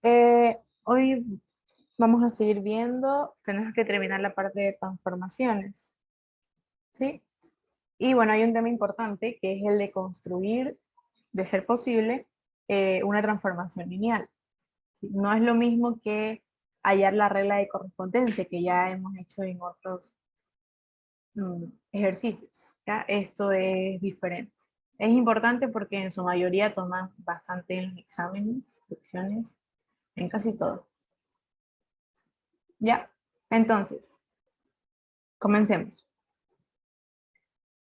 Hoy vamos a seguir viendo, tenemos que terminar la parte de transformaciones, ¿sí? Y bueno, hay un tema importante que es el de construir, de ser posible, una transformación lineal, ¿sí? No es lo mismo que hallar la regla de correspondencia que ya hemos hecho en otros ejercicios, ¿ya? Esto es diferente. Es importante porque en su mayoría toman bastante en los exámenes, lecciones, en casi todo. Ya, entonces, comencemos.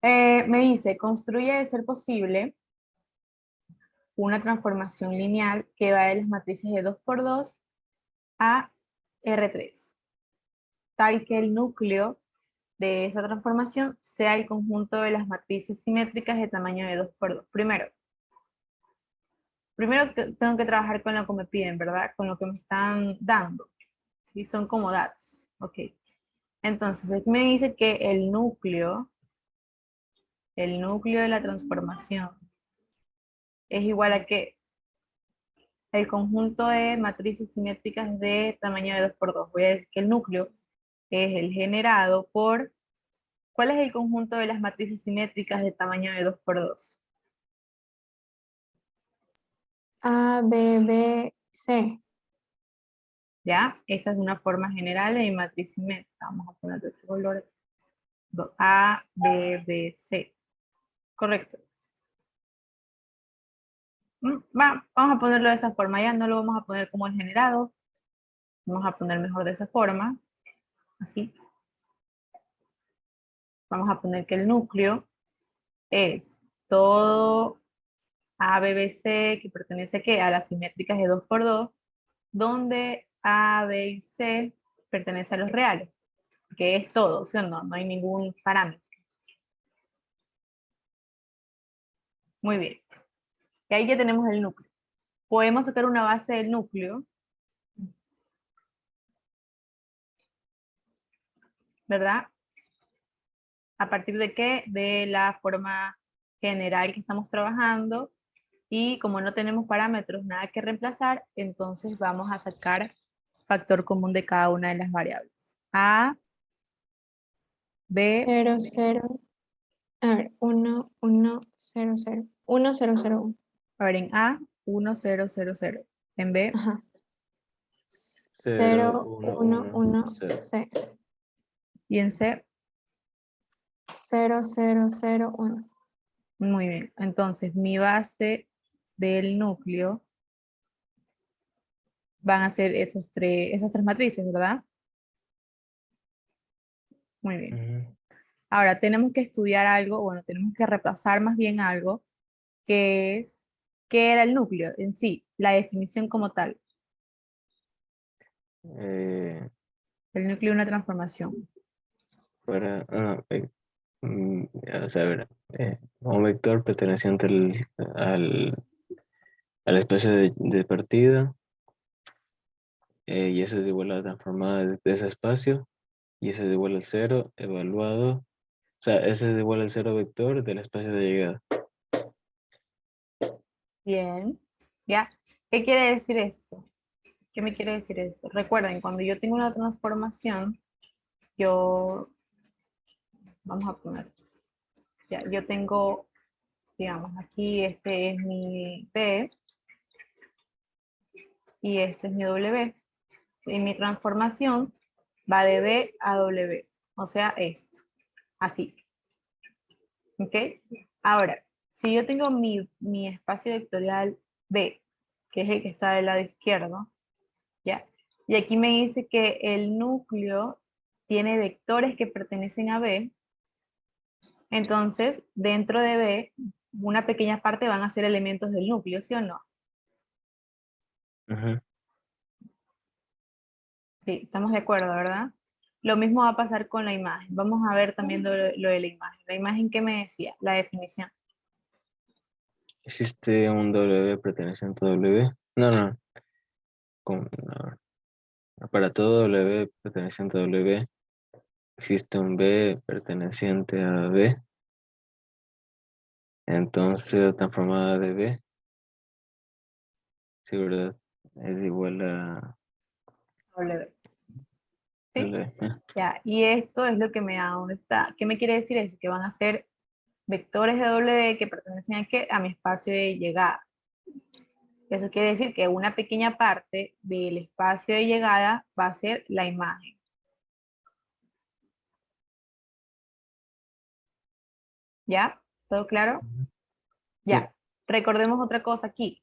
Me dice, construye de ser posible una transformación lineal que va de las matrices de 2 por 2 a R3, tal que el núcleo de esa transformación sea el conjunto de las matrices simétricas de tamaño de 2 por 2. Primero tengo que trabajar con lo que me piden, ¿verdad? Con lo que me están dando. ¿Sí? Son como datos. Ok. Entonces, aquí me dice que el núcleo de la transformación es igual a que el conjunto de matrices simétricas de tamaño de 2 por 2. Voy a decir que el núcleo es el generado por... ¿Cuál es el conjunto de las matrices simétricas de tamaño de 2 por 2? A, B, B, C. ¿Ya? Esta es una forma general de matriz simétrica. Vamos a poner de otro color. A, B, B, C. Correcto. Vamos a ponerlo de esa forma. Ya no lo vamos a poner como el generado. Vamos a poner mejor de esa forma. Así. Vamos a poner que el núcleo es todo A, B, B, C, que pertenece ¿qué? A las simétricas de 2 por 2, donde A, B y C pertenece a los reales, que es todo, ¿sí o no? No hay ningún parámetro. Muy bien. Y ahí ya tenemos el núcleo. Podemos sacar una base del núcleo, ¿verdad? ¿A partir de qué? De la forma general que estamos trabajando. Y como no tenemos parámetros, nada que reemplazar, entonces vamos a sacar factor común de cada una de las variables. A, B, 0, 0. A ver, 1, 1, 0, 0. 1, 0, 0, 1. a ver, en A, 1, 0, 0, 0. En B, Ajá. 0, 0, 1, 1, 1, 1, 0. C. y en C, 0, 0, 0, 1. muy bien. Entonces, mi base del núcleo van a ser esas tres matrices, ¿verdad? Muy bien. Ujú. Ahora, tenemos que estudiar algo, bueno, tenemos que repasar más bien algo, que es, ¿qué era el núcleo en sí? La definición como tal. Eh, El núcleo de una transformación. o sea, a ver, un vector perteneciente al espacio de partida, y eso es igual a la transformada de ese espacio, y eso es igual al cero evaluado, o sea, ese es igual al cero vector del espacio de llegada. Bien. ¿Ya? ¿Qué quiere decir esto? ¿Qué me quiere decir esto? Recuerden, cuando yo tengo una transformación, yo, vamos a poner, ya, yo tengo, digamos, aquí este es mi P y este es mi W. Y mi transformación va de B a W, o sea, esto, así. ¿Ok? Ahora, si yo tengo mi espacio vectorial B, que es el que está del lado izquierdo, ¿ya? Y aquí me dice que el núcleo tiene vectores que pertenecen a B, entonces dentro de B, una pequeña parte van a ser elementos del núcleo, ¿sí o no? Ujú. Sí, estamos de acuerdo, ¿verdad? Lo mismo va a pasar con la imagen. Vamos a ver también lo de la imagen. La imagen, ¿qué me decía? La definición. Existe un W perteneciente a W. No, no, no. Para todo W perteneciente a W, existe un B perteneciente a B. Entonces, la transformada de B, sí, ¿verdad? es igual a W. ¿Sí? W. Ya, y eso es lo que me da dónde está. ¿Qué me quiere decir eso? Que van a ser vectores de W que pertenecen a, ¿qué? A mi espacio de llegada. Eso quiere decir que una pequeña parte del espacio de llegada va a ser la imagen. ¿Ya? ¿Todo claro? Ya. Recordemos otra cosa aquí.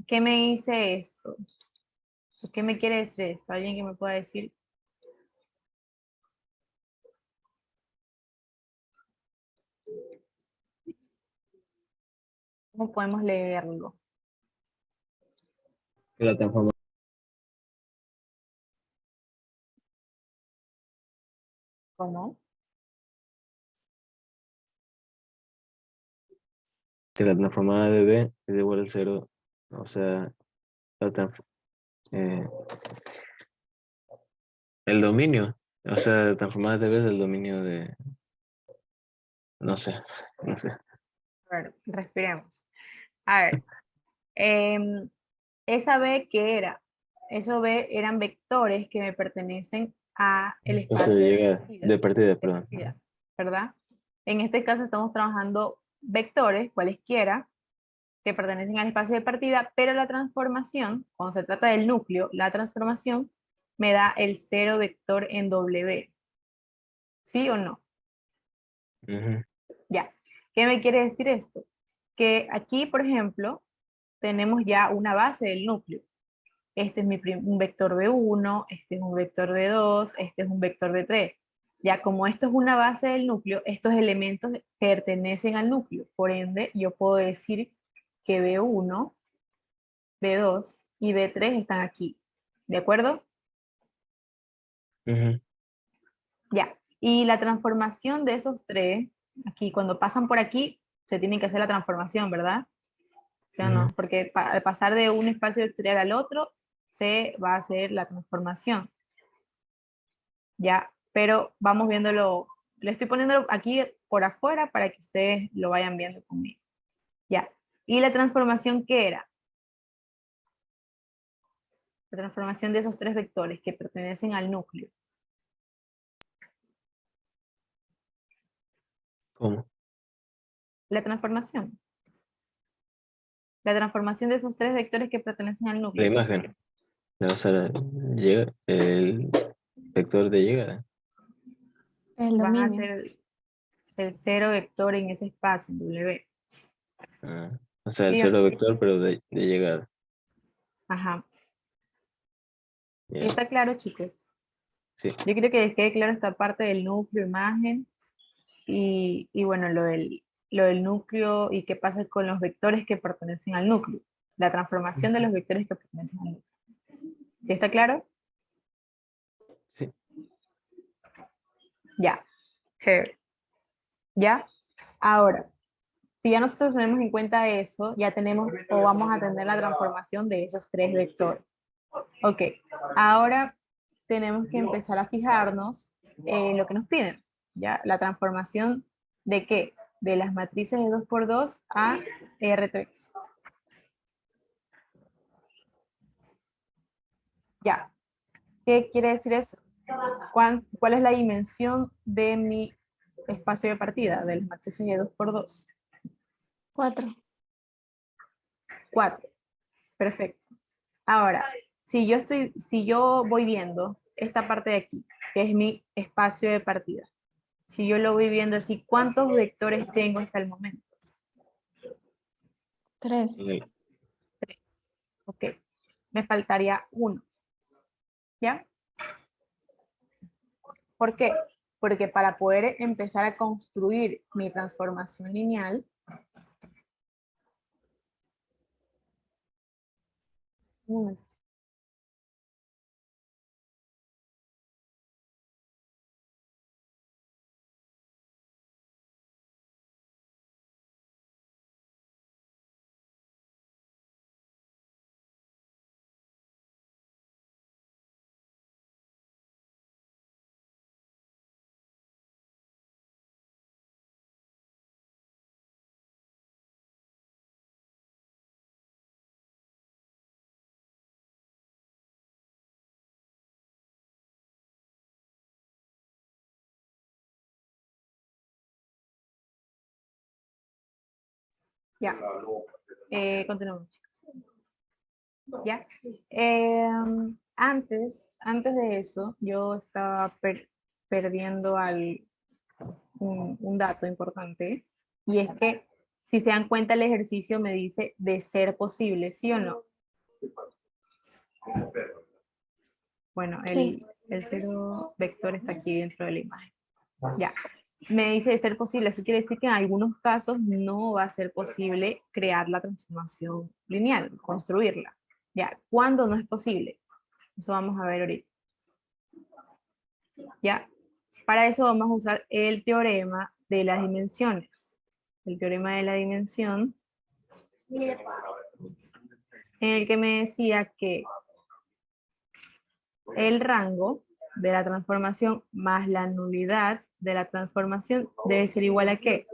¿Qué me dice esto? ¿Qué me quiere decir esto? ¿Alguien que me pueda decir? ¿Cómo podemos leerlo? Que la transforma- ¿Cómo? que la transformada de B es igual al 0. O sea, la transf- eh, el dominio. O sea, transformada de B es el dominio de... No sé, no sé. A ver, respiremos. A ver, esa B, ¿qué era? Eso B eran vectores que me pertenecen a el O sea, espacio llega de partida, de perdón. partida, ¿verdad? En este caso estamos trabajando vectores, cualesquiera, que pertenecen al espacio de partida, pero la transformación, cuando se trata del núcleo, la transformación me da el cero vector en W. ¿Sí o no? Ujú, Ya. ¿Qué me quiere decir esto? Que aquí, por ejemplo, tenemos ya una base del núcleo. Este es un vector B1, este es un vector B2, este es un vector B3. Ya como esto es una base del núcleo, estos elementos pertenecen al núcleo. Por ende, yo puedo decir que B1, B2 y B3 están aquí. ¿De acuerdo? ujú, Ya. Y la transformación de esos tres, aquí, cuando pasan por aquí, se tienen que hacer la transformación, ¿verdad? ¿Sí o ujú. no? Porque al pasar de un espacio vectorial al otro, se va a hacer la transformación. Ya, pero vamos viéndolo, le estoy poniéndolo aquí por afuera para que ustedes lo vayan viendo conmigo. Ya, ¿y la transformación qué era? La transformación de esos tres vectores que pertenecen al núcleo. ¿Cómo? La transformación. La transformación de esos tres vectores que pertenecen al La núcleo. imagen. O sea, llega el vector de llegada. El Van a dominio. ser el cero vector en ese espacio, en W. Ah, o sea, el ¿Sí o no? cero vector, pero de llegada. Ajá. ¿Y Ya, está claro, chicos? sí. Yo creo que les quede claro esta parte del núcleo, imagen, y bueno, lo del núcleo y qué pasa con los vectores que pertenecen al núcleo. La transformación de los vectores que pertenecen al núcleo. ¿Sí está claro? Sí. Ya. Chévere. ¿Ya? Ahora, si ya nosotros tenemos en cuenta eso, ya tenemos o vamos a tener la transformación de esos tres vectores. Ok. Ahora tenemos que empezar a fijarnos en lo que nos piden. ¿Ya? La transformación de qué? De las matrices de 2 por 2 a R3. Ya. ¿Qué quiere decir eso? ¿Cuál es la dimensión de mi espacio de partida de las matrices de 2 por 2? 4. 4. Perfecto. Ahora, si yo voy viendo esta parte de aquí, que es mi espacio de partida, si yo lo voy viendo así, ¿cuántos vectores tengo hasta el momento? 3. El- Ok. Me faltaría uno. ¿Ya? ¿Por qué? Porque para poder empezar a construir mi transformación lineal, Ya. Continuamos, chicos. Ya. Antes de eso, yo estaba perdiendo un dato importante. Y es que, si se dan cuenta, el ejercicio me dice de ser posible, ¿sí o no? Bueno, Sí. el cero vector está aquí dentro de la imagen. Ya. Me dice de ser posible. Eso quiere decir que en algunos casos no va a ser posible crear la transformación lineal, construirla. Ya. ¿Cuándo no es posible? Eso vamos a ver ahorita. Ya. Para eso vamos a usar el teorema de las dimensiones. El teorema de la dimensión, en el que me decía que el rango de la transformación más la nulidad de la transformación debe ser igual a ¿qué?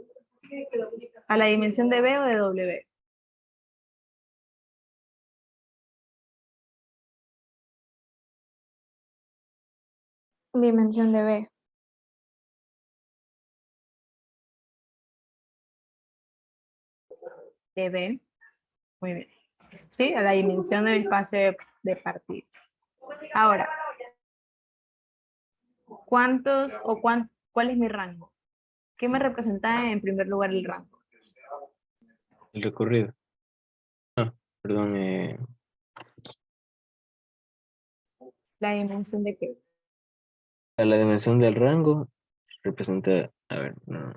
A la dimensión de B o de W. Dimensión de B. De B. Muy bien. ¿Sí? A la dimensión del espacio de partida. Ahora, ¿cuál es mi rango? ¿Qué me representa en primer lugar el rango? El recorrido. Ah, perdón, ¿La dimensión de qué? a la dimensión del rango representa, a ver, no,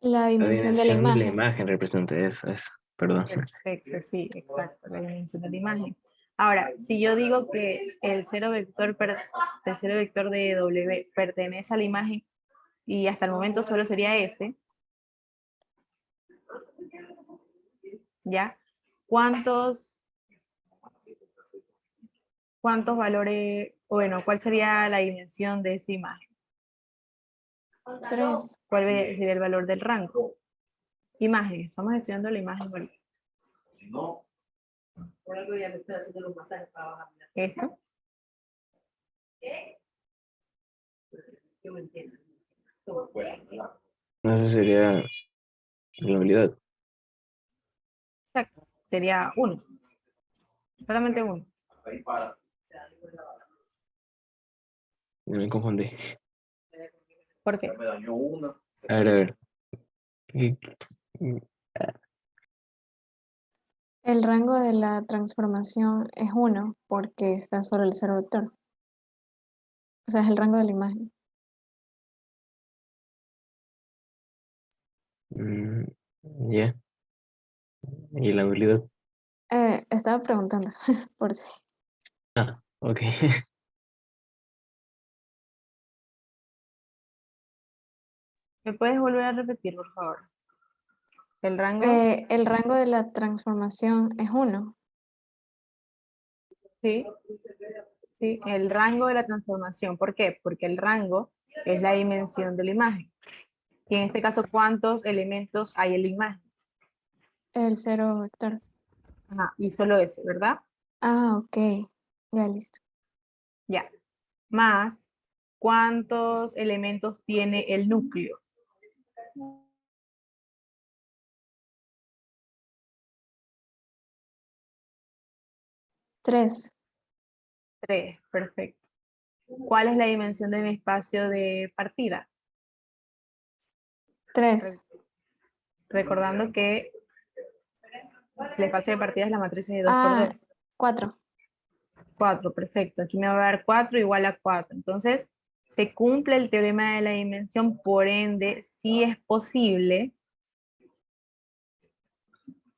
La la dimensión de la dimensión de la imagen. imagen representa eso, perdón. Perfecto, sí, exacto, la dimensión de la imagen. Ahora, si yo digo que el cero vector de W pertenece a la imagen y hasta el momento solo sería S, ¿ya? ¿Cuántos valores, bueno, cuál sería la dimensión de esa imagen? 3. ¿Cuál sería el valor del rango? Imagen, estamos estudiando la imagen ahorita. ¿Esto? No, eso sería la habilidad. Exacto, sería 1, solamente 1. Me confundí. ¿Por qué? A ver. ¿Qué- El rango de la transformación es 1 porque está solo el cero vector. O sea, es el rango de la imagen. mm, Ya. ¿Y la habilidad? Estaba preguntando por si. Ah, ok. ¿Me puedes volver a repetir, por favor? El rango, El rango de la transformación es 1. sí, sí, el rango de la transformación. ¿Por qué? Porque el rango es la dimensión de la imagen. Y en este caso, ¿cuántos elementos hay en la imagen? El cero vector. Ajá, y solo ese, ¿verdad? Ah, ok. Ya listo. Ya. Más, ¿cuántos elementos tiene el núcleo? 3. 3, perfecto. ¿Cuál es la dimensión de mi espacio de partida? 3. Recordando que el espacio de partida es la matriz de 2 por 2. Ah, 4. 4, perfecto. Aquí me va a dar 4 igual a 4. Entonces, se cumple el teorema de la dimensión, por ende, sí es posible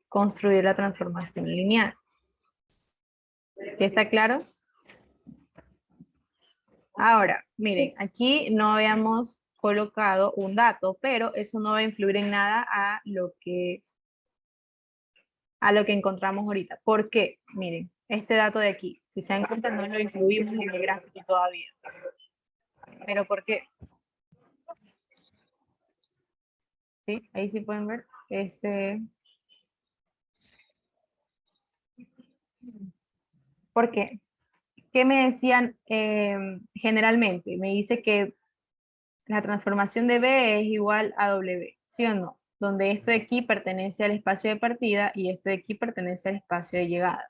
construir la transformación lineal. ¿Sí está claro? Ahora, miren, Sí. aquí no habíamos colocado un dato, pero eso no va a influir en nada a lo que encontramos ahorita. ¿Por qué? Miren, este dato de aquí, si se dan cuenta, no lo incluimos en el gráfico todavía. ¿Pero por qué? ¿Sí? Ahí sí pueden ver. ¿Por qué? ¿Qué me decían generalmente? Me dice que la transformación de B es igual a W, ¿sí o no? donde esto de aquí pertenece al espacio de partida y esto de aquí pertenece al espacio de llegada.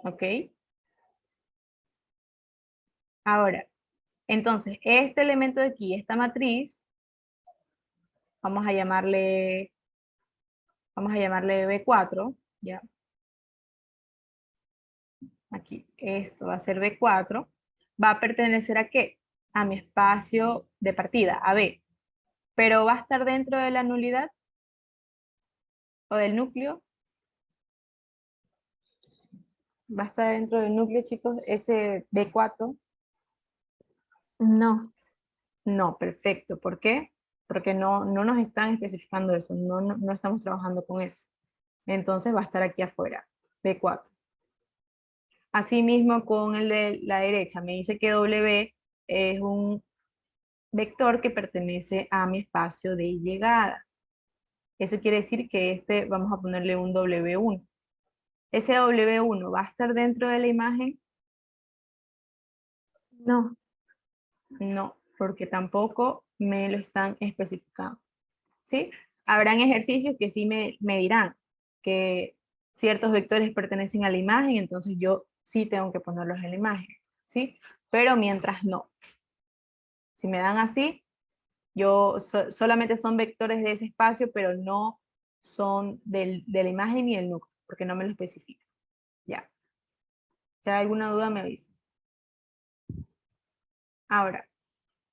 ¿Ok? Ahora, entonces, este elemento de aquí, esta matriz, vamos a llamarle B4, ¿ya? Aquí, esto va a ser B4. ¿Va a pertenecer a qué? A mi espacio de partida, a B. Pero va a estar dentro de la nulidad o del núcleo. Va a estar dentro del núcleo, chicos, ese B4. No, No, perfecto. ¿Por qué? Porque no nos están especificando eso, no estamos trabajando con eso. Entonces va a estar aquí afuera, B4. Asimismo con el de la derecha, me dice que W es un vector que pertenece a mi espacio de llegada. Eso quiere decir que este vamos a ponerle un W1. Ese W1 va a estar dentro de la imagen. no. No, porque tampoco me lo están especificando. ¿Sí? Habrán ejercicios que sí me dirán que ciertos vectores pertenecen a la imagen, entonces yo sí tengo que ponerlos en la imagen. ¿Sí? Pero mientras no. Si me dan así, yo solamente son vectores de ese espacio, pero no son de la imagen ni del núcleo, porque no me lo especifica. Ya. Si hay alguna duda, me avisa. Ahora,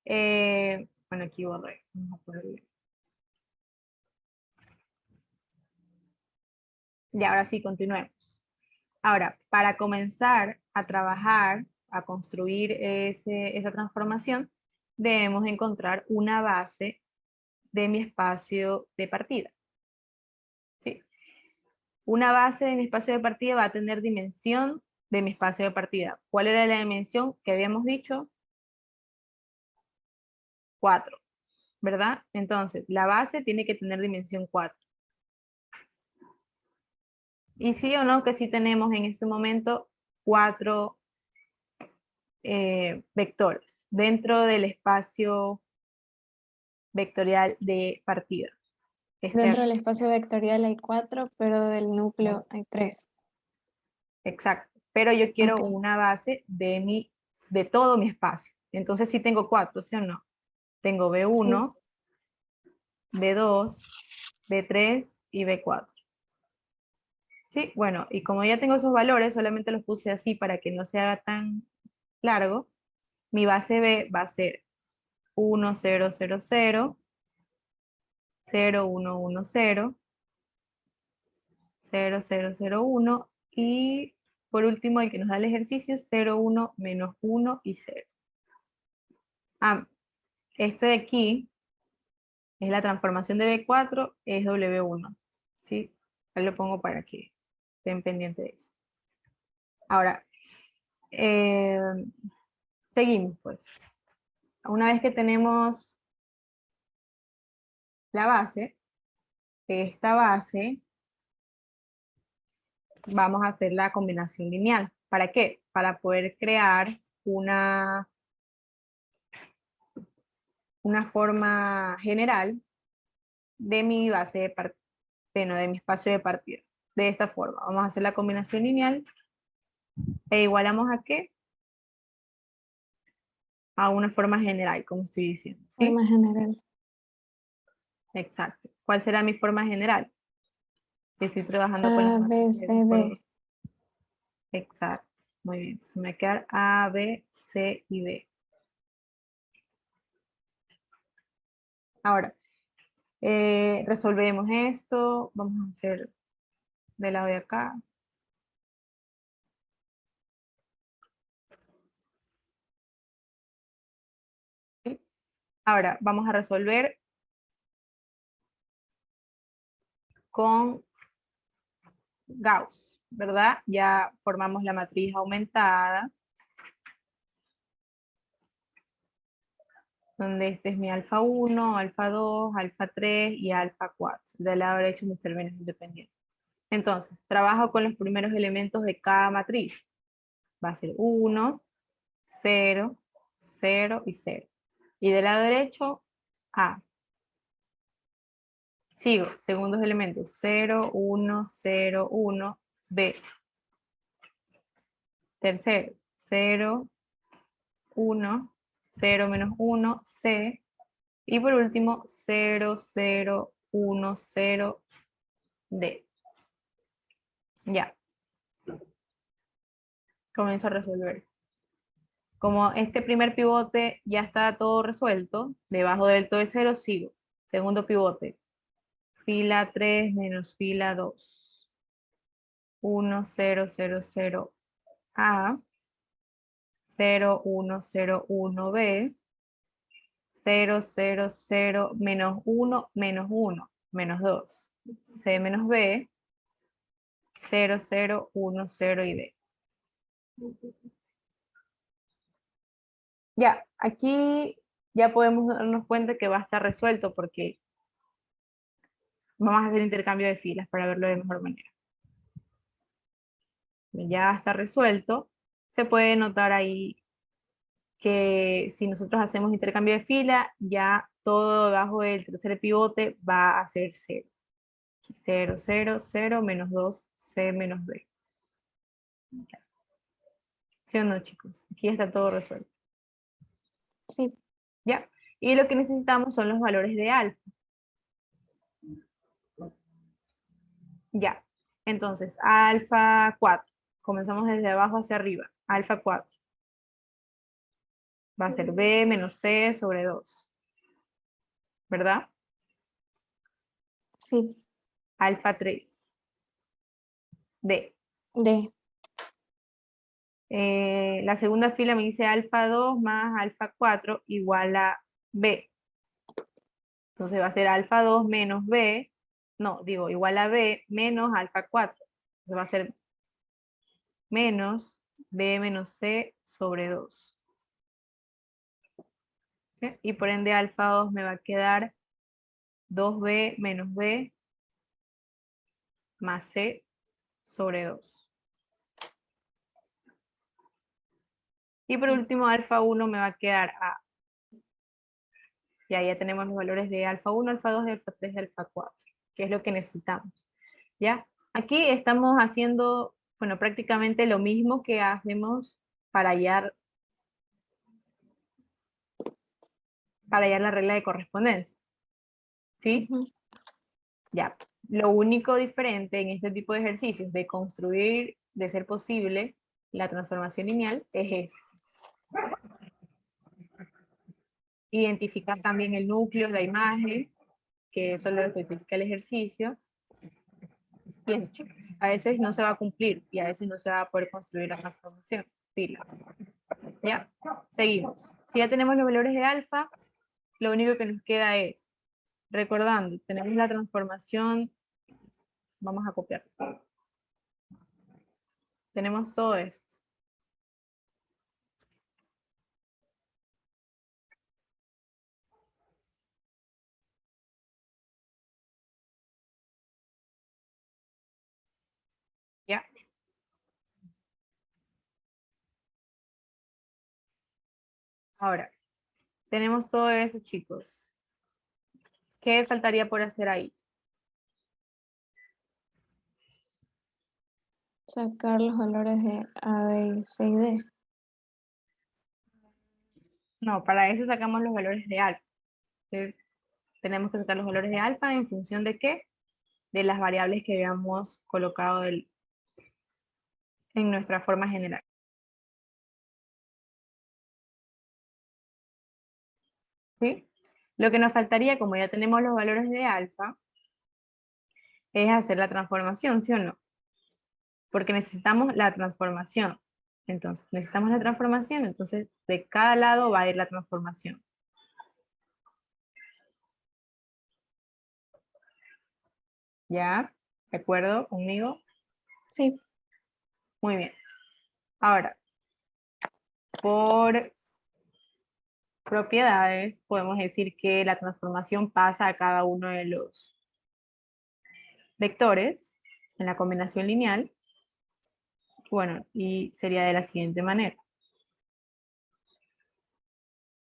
bueno, aquí borré. Vamos a ponerle. Y ahora sí, continuemos. Ahora, para comenzar a trabajar, a construir esa transformación, debemos encontrar una base de mi espacio de partida. ¿Sí? Una base de mi espacio de partida va a tener dimensión de mi espacio de partida. ¿Cuál era la dimensión que habíamos dicho? 4, ¿verdad? Entonces, la base tiene que tener dimensión 4. Y sí o no que sí tenemos en este momento 4 vectores dentro del espacio vectorial de partida. Dentro del espacio vectorial hay 4, pero del núcleo hay 3. Exacto. Pero yo quiero Ok. una base de todo mi espacio. Entonces sí tengo 4, ¿sí o no? Tengo B1, B2, B3 y B4. Sí, bueno, y como ya tengo esos valores, solamente los puse así para que no se haga tan largo. Mi base B va a ser 1, 0, 0, 0, 0, 1, 1, 0, 0, 0, 0, 1 y por último el que nos da el ejercicio 0, 1, menos 1 y 0. Este de aquí es la transformación de B4, es W1. ¿Sí? Ahí lo pongo para que estén pendientes de eso. Ahora, seguimos pues. Una vez que tenemos la base, esta base, vamos a hacer la combinación lineal. ¿Para qué? Para poder crear una forma general de mi base de partida, de mi espacio de partida. De esta forma, vamos a hacer la combinación lineal e igualamos a qué? A una forma general, como estoy diciendo. ¿Sí? Forma general. Exacto. ¿Cuál será mi forma general? Estoy trabajando con las A, B, matrices C, de por D. dos. Exacto. Muy bien. Se me va a quedar A, B, C y D. Ahora, resolvemos esto. Vamos a hacer del lado de acá. ¿Sí? Ahora, vamos a resolver con Gauss, ¿verdad? Ya formamos la matriz aumentada, donde este es mi alfa 1, alfa 2, alfa 3 y alfa 4. Del lado derecho mis términos independientes. Entonces, trabajo con los primeros elementos de cada matriz. Va a ser 1, 0, 0 y 0. Y del lado derecho, A. Sigo, segundos elementos, 0, 1, 0, 1, B. Terceros, 0, 1, 0 menos 1, C. Y por último, 0, 0, 1, 0, D. Ya. Comienzo a resolver. Como este primer pivote ya está todo resuelto, debajo del todo de 0 sigo. Segundo pivote. Fila 3 menos fila 2. 1, 0, 0, 0, A. 0, 1, 0, 1, B. 0, 0, 0, menos 1, menos 1, menos 2. C menos B. 0, 0, 1, 0 y D. Ya, aquí ya podemos darnos cuenta que va a estar resuelto porque vamos a hacer intercambio de filas para verlo de mejor manera. Ya está resuelto. Se puede notar ahí que si nosotros hacemos intercambio de fila, ya todo debajo del tercer pivote va a ser 0. 0, 0, 0, menos 2, C menos B. ¿Sí o no, chicos? Aquí está todo resuelto. Sí, ¿Ya? Y lo que necesitamos son los valores de alfa. Ya. Entonces, alfa 4. Comenzamos desde abajo hacia arriba. Alfa 4. Va a ser B menos C sobre 2. ¿Verdad? sí, Alfa 3. D. D, La segunda fila me dice alfa 2 más alfa 4 igual a B. Entonces va a ser alfa 2 menos B. No, digo igual a B menos alfa 4. Entonces va a ser menos B menos C sobre 2. ¿Sí? Y por ende alfa 2 me va a quedar 2B menos B más C sobre 2. Y por último alfa 1 me va a quedar A. Y ahí ya tenemos los valores de alfa 1, alfa 2, alfa 3 y alfa 4, que es lo que necesitamos. ¿Ya? Aquí estamos haciendo, bueno, prácticamente lo mismo que hacemos para hallar la regla de correspondencia. ¿Sí? ujú, Ya. Lo único diferente en este tipo de ejercicios de construir, de ser posible, la transformación lineal es esto. Identificar también el núcleo, la imagen, que eso es lo que identifica el ejercicio. Y eso, chicos, a veces no se va a cumplir y a veces no se va a poder construir la transformación. Fila. ¿Ya? Seguimos. Si ya tenemos los valores de alfa, lo único que nos queda es, recordando, tenemos la transformación, vamos a copiar. Tenemos todo esto. ¿Ya? Ahora, tenemos todo eso, chicos. ¿Qué faltaría por hacer ahí? sacar los valores de A, B, C y D. No, para eso sacamos los valores de alfa. Entonces, tenemos que sacar los valores de alfa en función de qué? De las variables que habíamos colocado en nuestra forma general. ¿Sí? Lo que nos faltaría, como ya tenemos los valores de alfa, es hacer la transformación, ¿sí o no? Porque necesitamos la transformación. Entonces, necesitamos la transformación, entonces de cada lado va a ir la transformación. ¿Ya? ¿De acuerdo conmigo? Sí, Muy bien. Ahora, por propiedades, podemos decir que la transformación pasa a cada uno de los vectores en la combinación lineal. Bueno, y sería de la siguiente manera.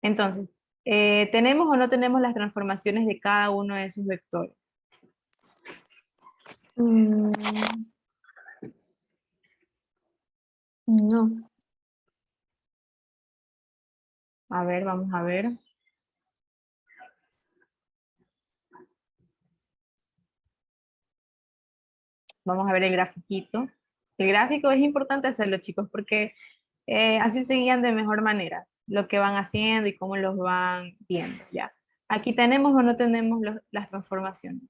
Entonces, ¿tenemos o no tenemos las transformaciones de cada uno de esos vectores? Mm, no. A ver, vamos a ver. Vamos a ver el grafiquito. El gráfico es importante hacerlo, chicos, porque así se guían de mejor manera lo que van haciendo y cómo los van viendo, ¿ya? Aquí tenemos o no tenemos las transformaciones.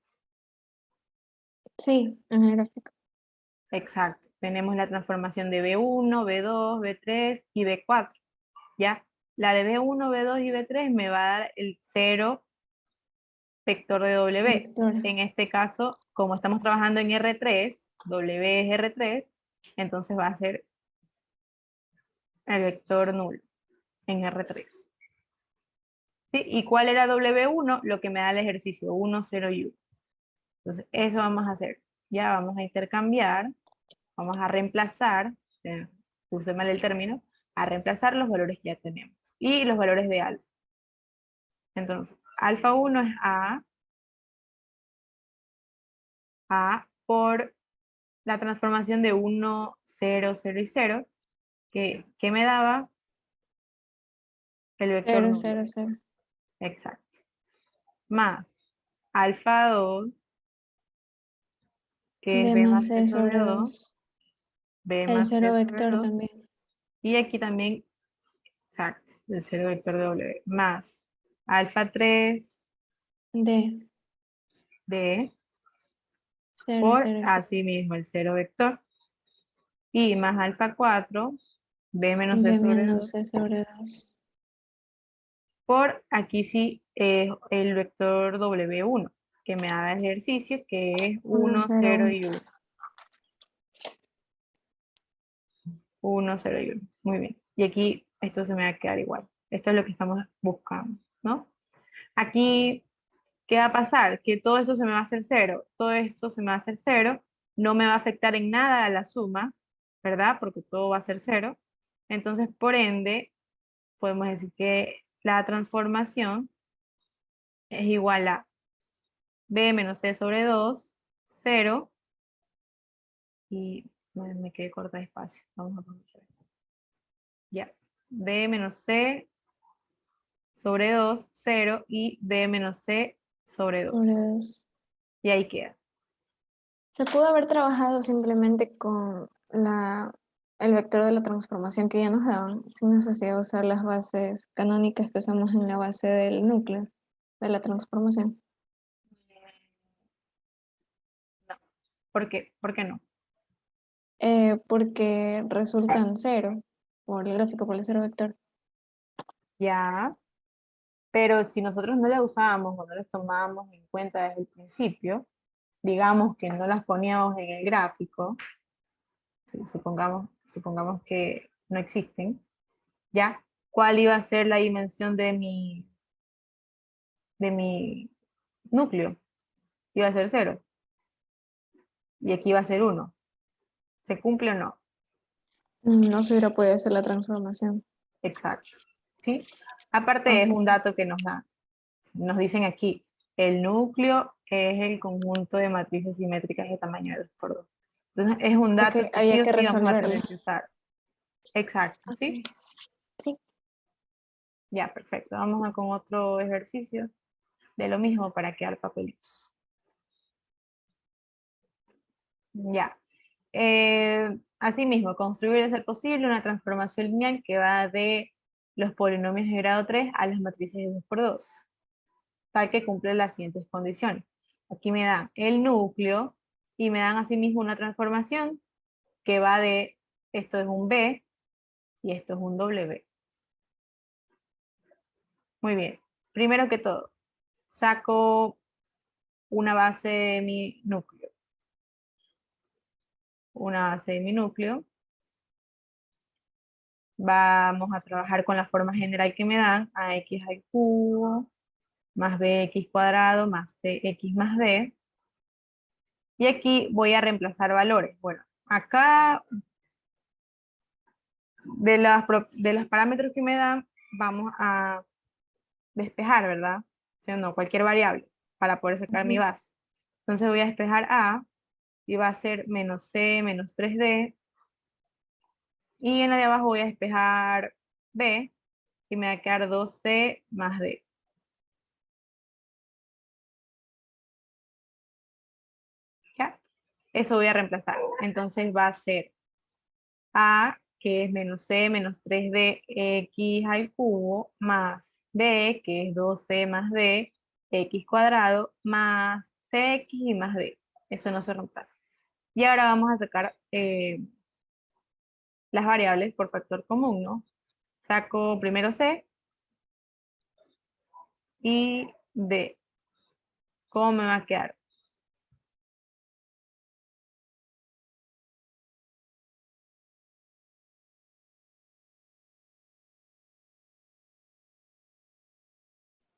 Sí, en el gráfico. Exacto. Tenemos la transformación de B1, B2, B3 y B4, ¿ya? La de B1, B2 y B3 me va a dar el 0 vector de W. Vector. En este caso, como estamos trabajando en R3, W es R3, entonces va a ser el vector nulo en R3. ¿Sí? ¿Y cuál era W1? Lo que me da el ejercicio 1, 0 y 1. Entonces, eso vamos a hacer. Ya vamos a intercambiar, vamos a reemplazar, puse mal el término, a reemplazar los valores que ya tenemos. Y los valores de alfa. Entonces, alfa 1 es A por la transformación de 1, 0, 0 y 0, que me daba el vector 0, nulo. 0, 0. Exacto. Más alfa 2, que es B B más más C C sobre sobre 2, 2. B El más 0 C sobre vector 2, también. y aquí también, exacto, el 0 vector de W, más alfa 3 D. de, 0, por 0, 0. así mismo el 0 vector, y más alfa 4, B menos C B sobre menos 2, C sobre 2. por aquí sí el vector W1, que me da el ejercicio, que es 1, 1, 0, 0 1. y 1. 1, 0 y 1. Muy bien. Y aquí esto se me va a quedar igual. Esto es lo que estamos buscando, ¿no? Aquí, ¿qué va a pasar? Que todo esto se me va a hacer 0. Todo esto se me va a hacer 0. No me va a afectar en nada a la suma, ¿verdad? Porque todo va a ser 0. Entonces, por ende, podemos decir que la transformación es igual a B menos C sobre 2, 0, y me quedé corta de espacio. Vamos a poner ya. B menos C sobre 2, 0, y B menos C sobre 2. Sobre 2. Y ahí queda. Se pudo haber trabajado simplemente con el vector de la transformación que ya nos daban, sin necesidad de usar las bases canónicas que usamos en la base del núcleo de la transformación. No. ¿Por qué? ¿Por qué no? Porque resultan 0 por el gráfico, por el 0 vector. Ya. Pero si nosotros no las usábamos o no las tomábamos en cuenta desde el principio, digamos que no las poníamos en el gráfico, supongamos que no existen, ¿ya? ¿Cuál iba a ser la dimensión de mi núcleo? Iba a ser 0. Y aquí iba a ser 1. ¿Se cumple o no? No se hubiera podido hacer la transformación. Exacto. ¿Sí? Aparte es un Ok. dato que nos da. Nos dicen aquí, el núcleo es el conjunto de matrices simétricas de tamaño de 2×2. Entonces es un Ok, dato que sí había o que sí vamos a resolverlo. tener que usar. Exacto, ¿sí? Ok. Sí. Ya, perfecto. Vamos a con otro ejercicio de lo mismo para quedar papelitos. Ya. Asimismo, construir es ser posible una transformación lineal que va de los polinomios de grado 3 a las matrices de 2×2, tal que cumple las siguientes condiciones. Aquí me dan el núcleo y me dan asimismo una transformación que va de, esto es un B y esto es un W. Muy bien. Primero que todo, saco una base de mi núcleo. Una base de mi núcleo. Vamos a trabajar con la forma general que me dan, ax al cubo, más bx cuadrado, más cx más d. Y aquí voy a reemplazar valores. Bueno, acá de los parámetros que me dan, vamos a despejar, ¿verdad? ¿Sí o no? Cualquier variable para poder sacar mi Ujú. base. Entonces voy a despejar A, y va a ser menos C menos 3D. Y en la de abajo voy a despejar B y me va a quedar 2C más D. ¿Ya? Eso voy a reemplazar. Entonces va a ser A, que es menos C menos 3D X al cubo, más B, que es 2C más D, X cuadrado, más CX y más D. Eso no se reemplaza. Y ahora vamos a sacar las variables por factor común, ¿no? Saco primero C y D. ¿Cómo me va a quedar?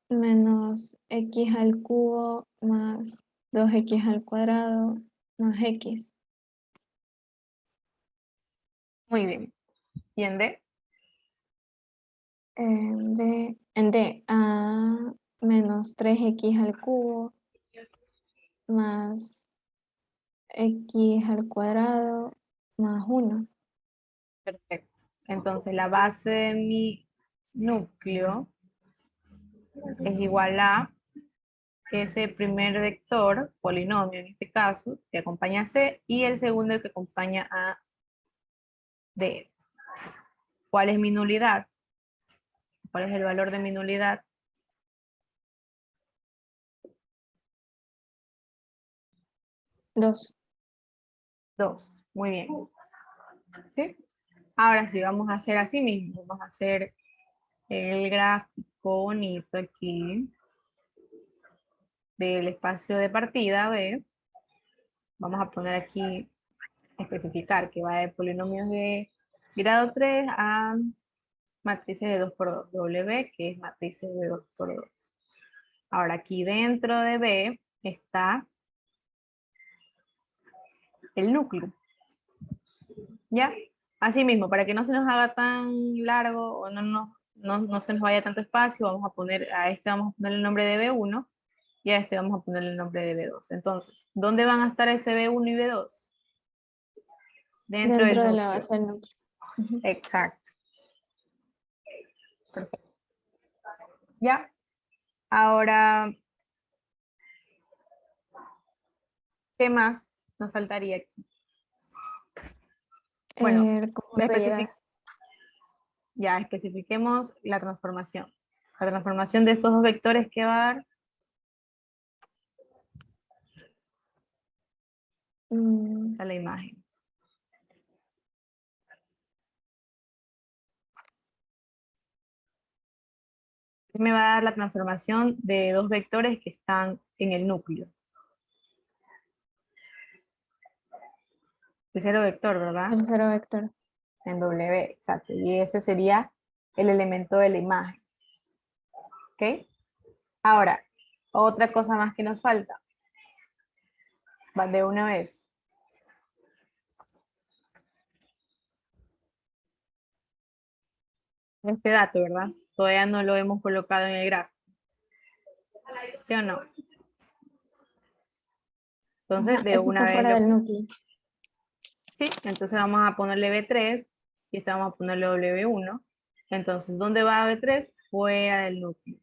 Menos x al cubo más 2x al cuadrado más x. Muy bien. ¿Y en D? En D, a menos 3x al cubo más x al cuadrado más 1. Perfecto. Entonces la base de mi núcleo es igual a ese primer vector, polinomio en este caso, que acompaña a C, y el segundo que acompaña a D. ¿Cuál es mi nulidad? ¿Cuál es el valor de mi nulidad? 2. 2. Muy bien. ¿Sí? Ahora sí, vamos a hacer así mismo. Vamos a hacer el gráfico bonito aquí del espacio de partida B. Vamos a poner aquí, especificar que va de polinomios de grado 3 a matrices de 2 por 2, W, que es matrices de 2 por 2. Ahora aquí dentro de B está el núcleo. ¿Ya? Así mismo, para que no se nos haga tan largo o no se nos vaya tanto espacio, vamos a poner, a este vamos a poner el nombre de B1 y a este vamos a poner el nombre de B2. Entonces, ¿dónde van a estar ese B1 y B2? Dentro del Dentro de la núcleo. base del núcleo. Exacto. Perfecto. ¿Ya? Ahora, ¿qué más nos faltaría aquí? Bueno, El conjunto de llegadas. ya especifiquemos la transformación. La transformación de estos dos vectores que va a dar. A la imagen. Me va a dar la transformación de dos vectores que están en el núcleo. Tercero vector, ¿verdad? Tercero vector. En W, exacto. Y ese sería el elemento de la imagen. ¿Ok? Ahora, otra cosa más que nos falta. Va de una vez. Este dato, ¿verdad? Todavía no lo hemos colocado en el gráfico. ¿Sí o no? Entonces, de Eso una está vez fuera lo... del núcleo. Sí, entonces vamos a ponerle B3 y este vamos a ponerle W1. Entonces, ¿dónde va B3? Fuera del núcleo.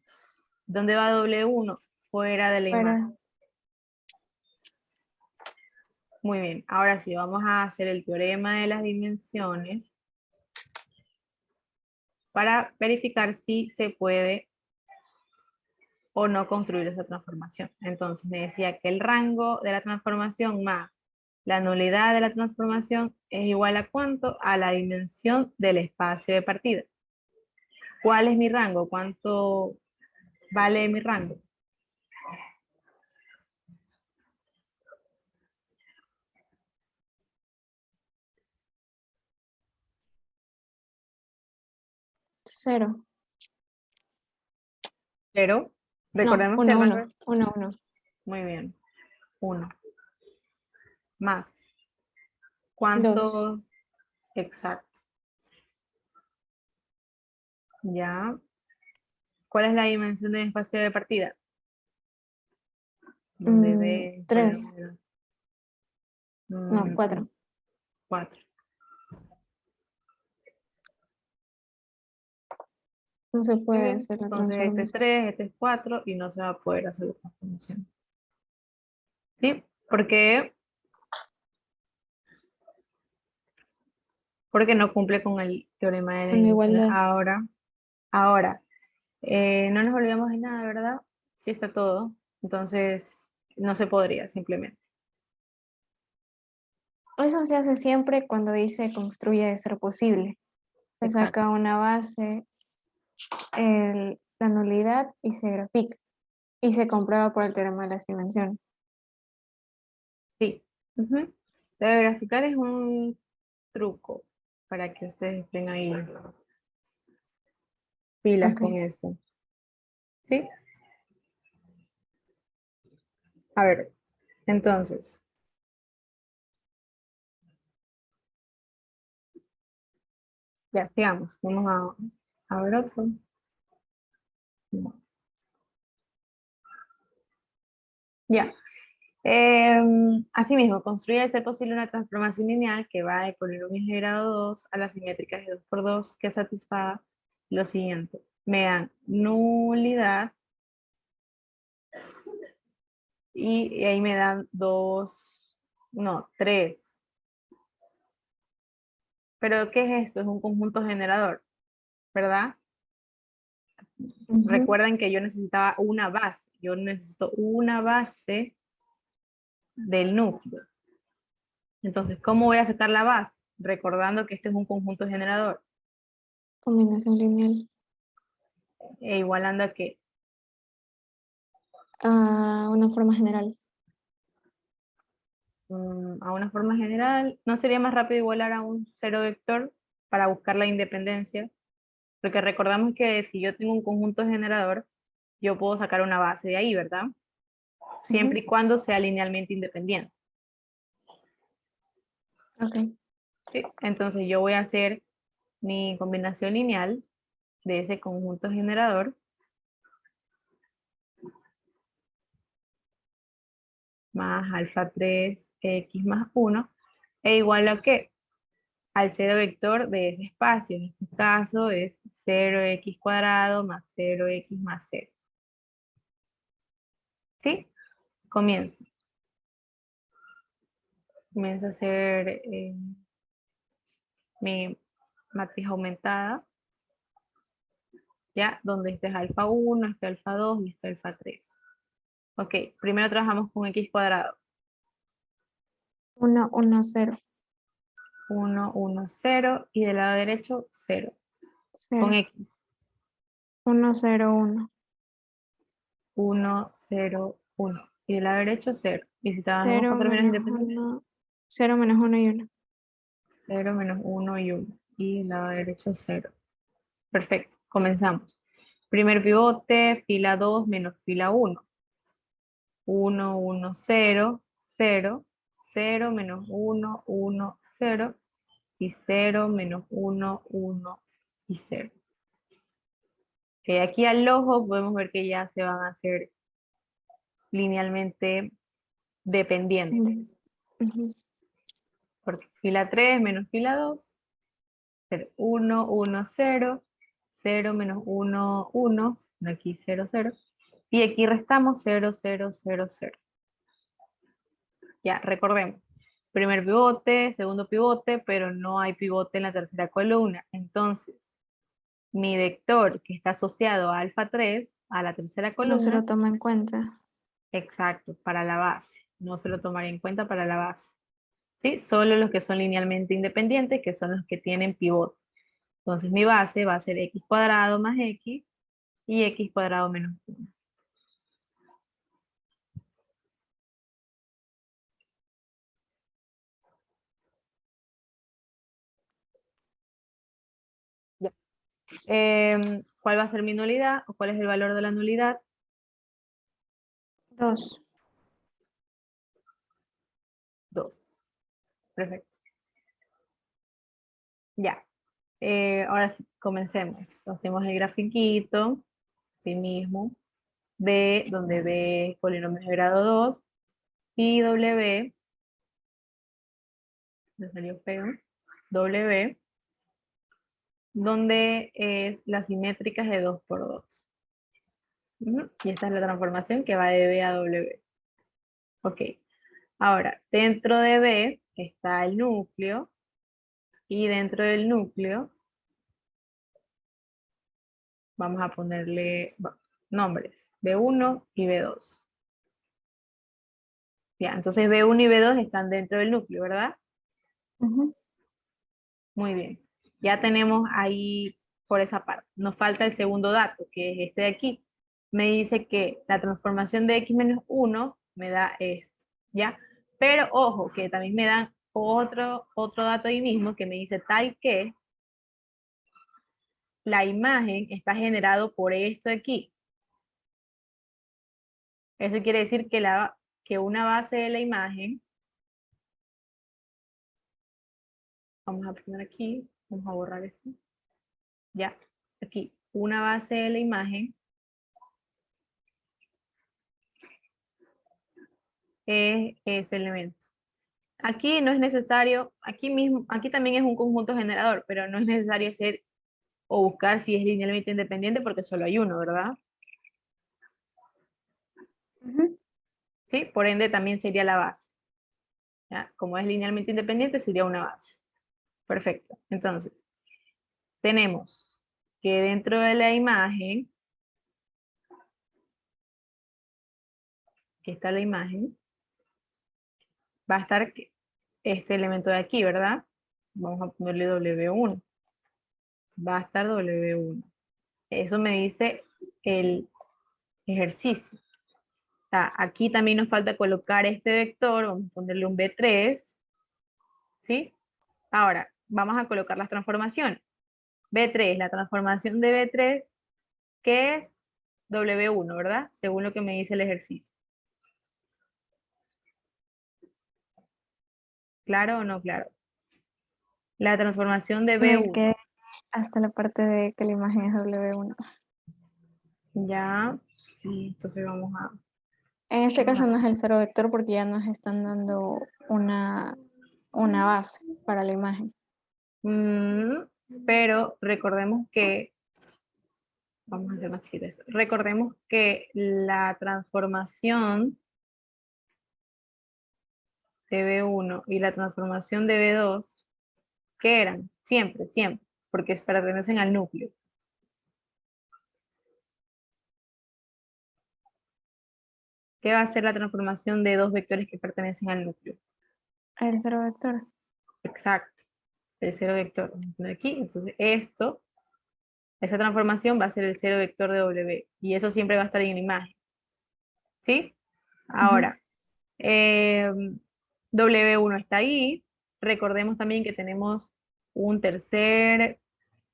¿Dónde va W1? Fuera de la imagen. Fuera. Muy bien, ahora sí, vamos a hacer el teorema de las dimensiones para verificar si se puede o no construir esa transformación. Entonces me decía que el rango de la transformación más la nulidad de la transformación es igual a ¿cuánto? A la dimensión del espacio de partida. ¿Cuál es mi rango? ¿Cuánto vale mi rango? Cero. Pero No, recordemos que el 1, rango 1. es... 1, 1. Muy bien, 1 más. 2. ¿Cuánto? Exacto. Ya. ¿Cuál es la dimensión del espacio de partida? Donde B fue el 3. número. No, 4. 4. No se puede hacer la Entonces este es transformación. 3, este es 4 y no se va a poder hacer la transformación. ¿Sí? Porque no cumple con el teorema de las Con la dimensiones. igualdad. Ahora, no nos olvidamos de nada, ¿verdad? Sí está todo. Entonces, no se podría simplemente. Eso se hace siempre cuando dice construye de ser posible. Se Exacto. saca una base, la nulidad y se grafica. Y se comprueba por el teorema de las dimensiones. Sí. Ujú. Lo de graficar es un truco para que ustedes estén ahí pilas Ok. con eso. ¿Sí? A ver, entonces. Ya, sigamos. Vamos a ver otro. No. Ya. Asimismo, construye de ser posible una transformación lineal que va de polinomios de grado 2 a las simétricas de 2 por 2 que satisfaga lo siguiente. Me dan nulidad y ahí me dan 2, no, 3. Pero ¿qué es esto? Es un conjunto generador, ¿verdad? Ujú. Recuerden que yo necesitaba una base. Yo necesito una base del núcleo. Entonces, ¿cómo voy a sacar la base? Recordando que este es un conjunto generador. Combinación lineal. E igualando a que A una forma general. a una forma general, ¿no sería más rápido igualar a un cero vector para buscar la independencia? Porque recordamos que si yo tengo un conjunto generador, yo puedo sacar una base de ahí, ¿verdad? Siempre Ujú. y cuando sea linealmente independiente. Ok. ¿Sí? Entonces yo voy a hacer mi combinación lineal de ese conjunto generador más alfa 3x más 1 e igual a qué? Al cero vector de ese espacio. En este caso es 0x cuadrado más 0x más 0. ¿Sí? Comienzo. Comienzo a hacer mi matriz aumentada, ¿ya? Donde este es alfa 1, este alfa 2 y este alfa 3. Ok, primero trabajamos con x cuadrado. 1, 1, 0. 1, 1, 0 y del lado derecho 0. Con 0. x. 1, 0, 1. 1, 0, 1. Y del lado derecho 0. Y si trabajamos 0 con términos menos independientes, 1. 0 menos 1 y 1. 0 menos 1 y 1. Y del lado derecho 0. Perfecto, comenzamos. Primer pivote, fila 2 menos fila 1. 1, 1, 0, 0, 0 menos 1, 1, 0 y 0 menos 1, 1 y 0. Okay, aquí al ojo podemos ver que ya se van a hacer linealmente dependientes. Ujú. Porque fila 3 menos fila 2, 1, 1, 0, 0 menos 1, 1, aquí 0, 0. Y aquí restamos 0, 0, 0, 0. Ya, recordemos. Primer pivote, segundo pivote, pero no hay pivote en la tercera columna. Entonces, mi vector que está asociado a alfa 3, a la tercera No se columna, lo toma en cuenta. exacto, para la base. No se lo tomaría en cuenta para la base. ¿Sí? Solo los que son linealmente independientes, que son los que tienen pivote. Entonces, mi base va a ser x cuadrado más x y x cuadrado menos 1. Ya. ¿Cuál va a ser mi nulidad o cuál es el valor de la nulidad? 2. 2. Perfecto. Ya. Ahora sí, comencemos. Hacemos el grafiquito, sí mismo, B, donde B es polinomio de grado 2, y W me salió feo, W, donde es las simétricas de 2 por 2. Y esta es la transformación que va de B a W. Ok, ahora, dentro de B está el núcleo, y dentro del núcleo vamos a ponerle nombres, B1 y B2. Ya, entonces B1 y B2 están dentro del núcleo, ¿verdad? Ujú. Muy bien. Ya tenemos ahí por esa parte. Nos falta el segundo dato, que es este de aquí. Me dice que la transformación de x menos 1 me da esto, ¿ya? Pero ojo, que también me dan otro dato ahí mismo que me dice tal que la imagen está generado por esto de aquí. Eso quiere decir que una base de la imagen, vamos a poner aquí, vamos a borrar esto, ya, aquí, una base de la imagen es ese elemento. Aquí no es necesario, aquí mismo, aquí también es un conjunto generador, pero no es necesario hacer o buscar si es linealmente independiente porque solo hay uno, ¿verdad? Ujú. ¿Sí? Por ende también sería la base. ¿Ya? Como es linealmente independiente, sería una base. Perfecto. Entonces, tenemos que dentro de la imagen, que está la imagen, va a estar este elemento de aquí, ¿verdad? Vamos a ponerle W1. Va a estar W1. Eso me dice el ejercicio. Aquí también nos falta colocar este vector, vamos a ponerle un B3, ¿sí? Ahora, vamos a colocar las transformaciones. B3, la transformación de B3, que es W1, ¿verdad? Según lo que me dice el ejercicio. ¿Claro o no claro? La transformación de Me B1. quedé hasta la parte de que la imagen es W1. Ya, y entonces vamos a... En este caso Ajá. no es el cero vector porque ya nos están dando una base para la imagen. Pero recordemos que, vamos a hacer más chiquito esto. Recordemos que la transformación de B1 y la transformación de B2, ¿qué eran? Siempre, porque pertenecen al núcleo. ¿Qué va a ser la transformación de dos vectores que pertenecen al núcleo? El cero vector. Exacto, el cero vector. Vamos a poner aquí, entonces esa transformación va a ser el cero vector de W, y eso siempre va a estar en la imagen. ¿Sí? Ahora, W1 está ahí. Recordemos también que tenemos un tercer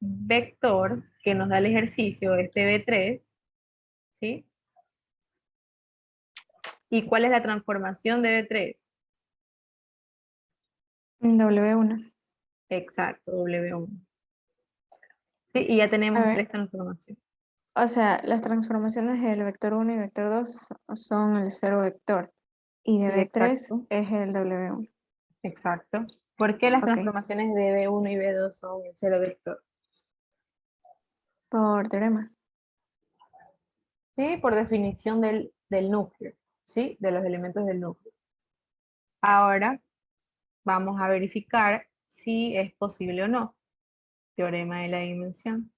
vector que nos da el ejercicio, este B3, ¿sí? ¿Y cuál es la transformación de B3? W1. Exacto, W1. ¿Sí? Y ya A tenemos ver, tres transformaciones. o sea, las transformaciones del vector 1 y vector 2 son el cero vector. Y de Sí, B3 exacto, es el W1. exacto. ¿Por qué las Ok, transformaciones de B1 y B2 son el cero vector? por teorema. Sí, por definición del núcleo, ¿sí? De los elementos del núcleo. Ahora vamos a verificar si es posible o no. Teorema de la dimensión.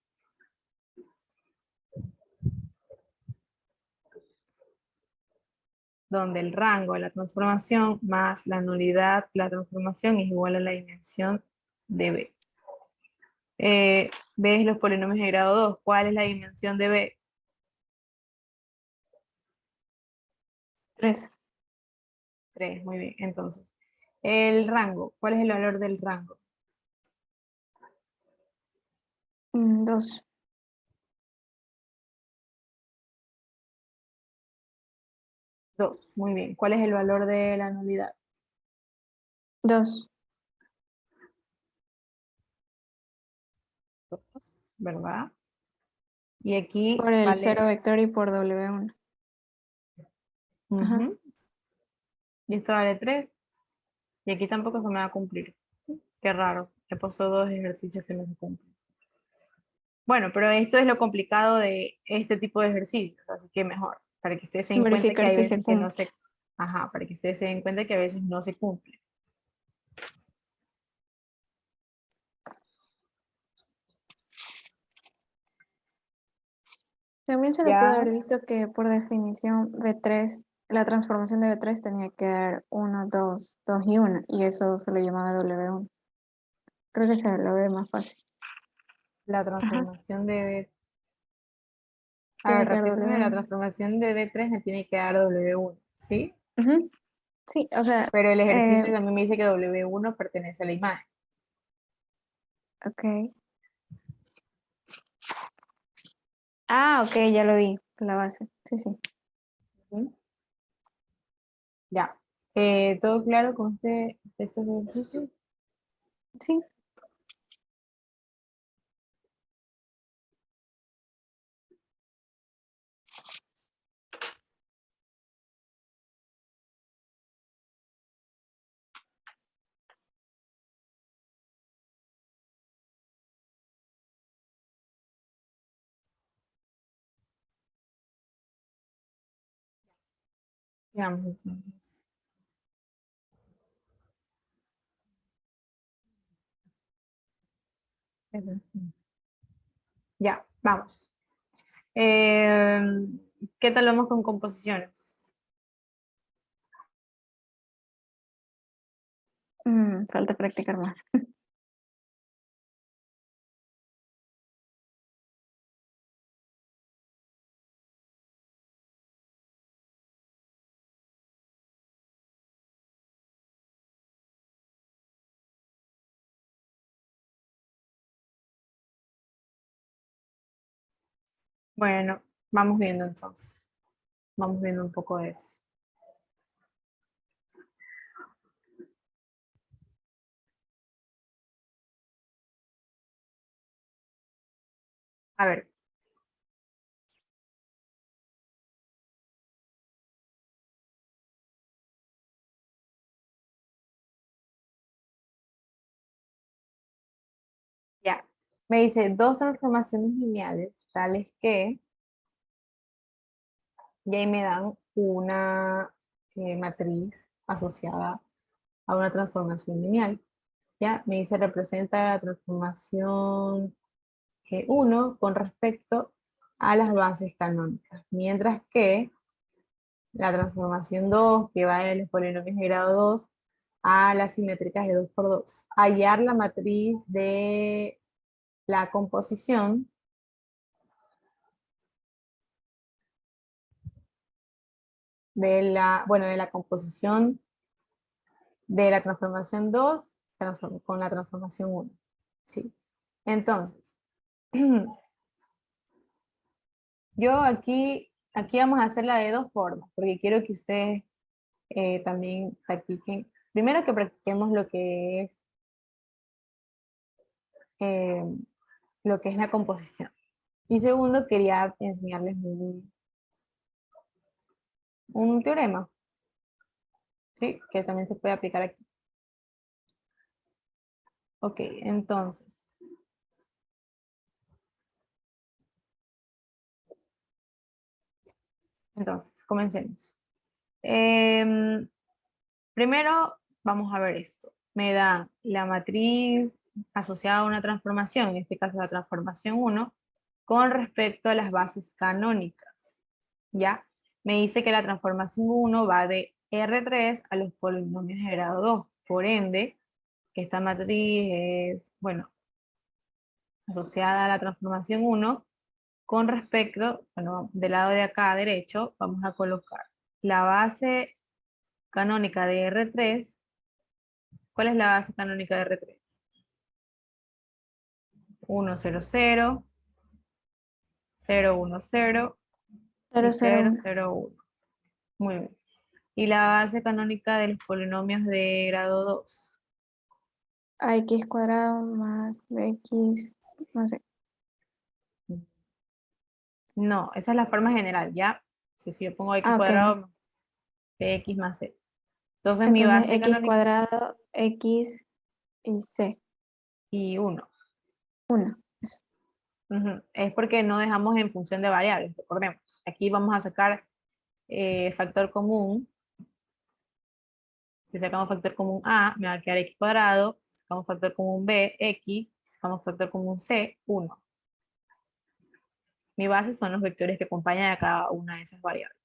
Donde el rango de la transformación más la nulidad de la transformación es igual a la dimensión de B. B es los polinomios de grado 2. ¿Cuál es la dimensión de B? 3. 3, muy bien. Entonces, el rango, ¿cuál es el valor del rango? 2. 2, muy bien. ¿Cuál es el valor de la nulidad? 2. ¿Verdad? Y aquí Por el vale... cero vector y por W1. Ajá. Y esto vale 3. Y aquí tampoco se me va a cumplir. Qué raro. He puesto dos ejercicios que no se cumplen. Bueno, pero esto es lo complicado de este tipo de ejercicios, así que mejor, para que ustedes se den cuenta que Verificar hay si se veces que no cumple. se, ajá, para que ustedes se den cuenta que a veces no se cumple. También se le pudo Ya, haber visto que por definición V3, la transformación de V3 tenía que dar 1, 2, 2 y 1, y eso se lo llamaba W1. Creo que se lo ve más fácil. la Ajá, transformación de, a tiene ver, que dar repíteme, la W1. transformación de D3 me tiene que dar W1, ¿sí? Ujú. Sí, o sea, Pero el eh, ejercicio también me dice que W1 pertenece a la imagen. ok. Ah, ok, ya lo vi, la base. Sí, sí. ¿Sí? Ya. ¿Todo claro con estos ejercicios? Sí. Veamos entonces. Ya, vamos. Eh, ¿Qué tal vamos con composiciones? Falta practicar más. Bueno, vamos viendo entonces. Vamos viendo un poco de eso. A ver. Ya. Me dice dos transformaciones lineales, tales que, y ahí me dan una matriz asociada a una transformación lineal. Ya, me dice representa la transformación 1 con respecto a las bases canónicas, mientras que la transformación 2 que va en los polinomios de grado 2 a las simétricas de 2 por 2. Hallar la matriz de la composición de la composición de la transformación 2 con la transformación 1. ¿Sí? Entonces, yo aquí vamos a hacerla de dos formas, porque quiero que ustedes también practiquen. Primero que practiquemos eh, lo que es la composición. Y segundo, quería enseñarles un teorema, ¿sí? Que también se puede aplicar aquí. Ok, entonces, comencemos. Em, Primero, vamos a ver esto. Me da la matriz asociada a una transformación, en este caso la transformación 1, con respecto a las bases canónicas. ¿Ya? Me dice que la transformación 1 va de R3 a los polinomios de grado 2. Por ende, esta matriz es, bueno, asociada a la transformación 1 con respecto, bueno, del lado de acá derecho, vamos a colocar la base canónica de R3. ¿Cuál es la base canónica de R3? 1, 0, 0, 0, 1, 0 y 0, 001. 0, 1. Muy bien. Y la base canónica de los polinomios de grado 2. AX cuadrado más BX más C. No, esa es la forma general, ¿ya? Si yo pongo x Ah, ok. cuadrado de x más c. Entonces mi Entonces base X canónica, cuadrado, X y C. y 1. 1. Es porque no dejamos en función de variables, recordemos. Aquí vamos a sacar factor común. Si sacamos factor común A, me va a quedar x cuadrado. Si sacamos factor común B, x. Si sacamos factor común C, 1. Mi base son los vectores que acompañan a cada una de esas variables.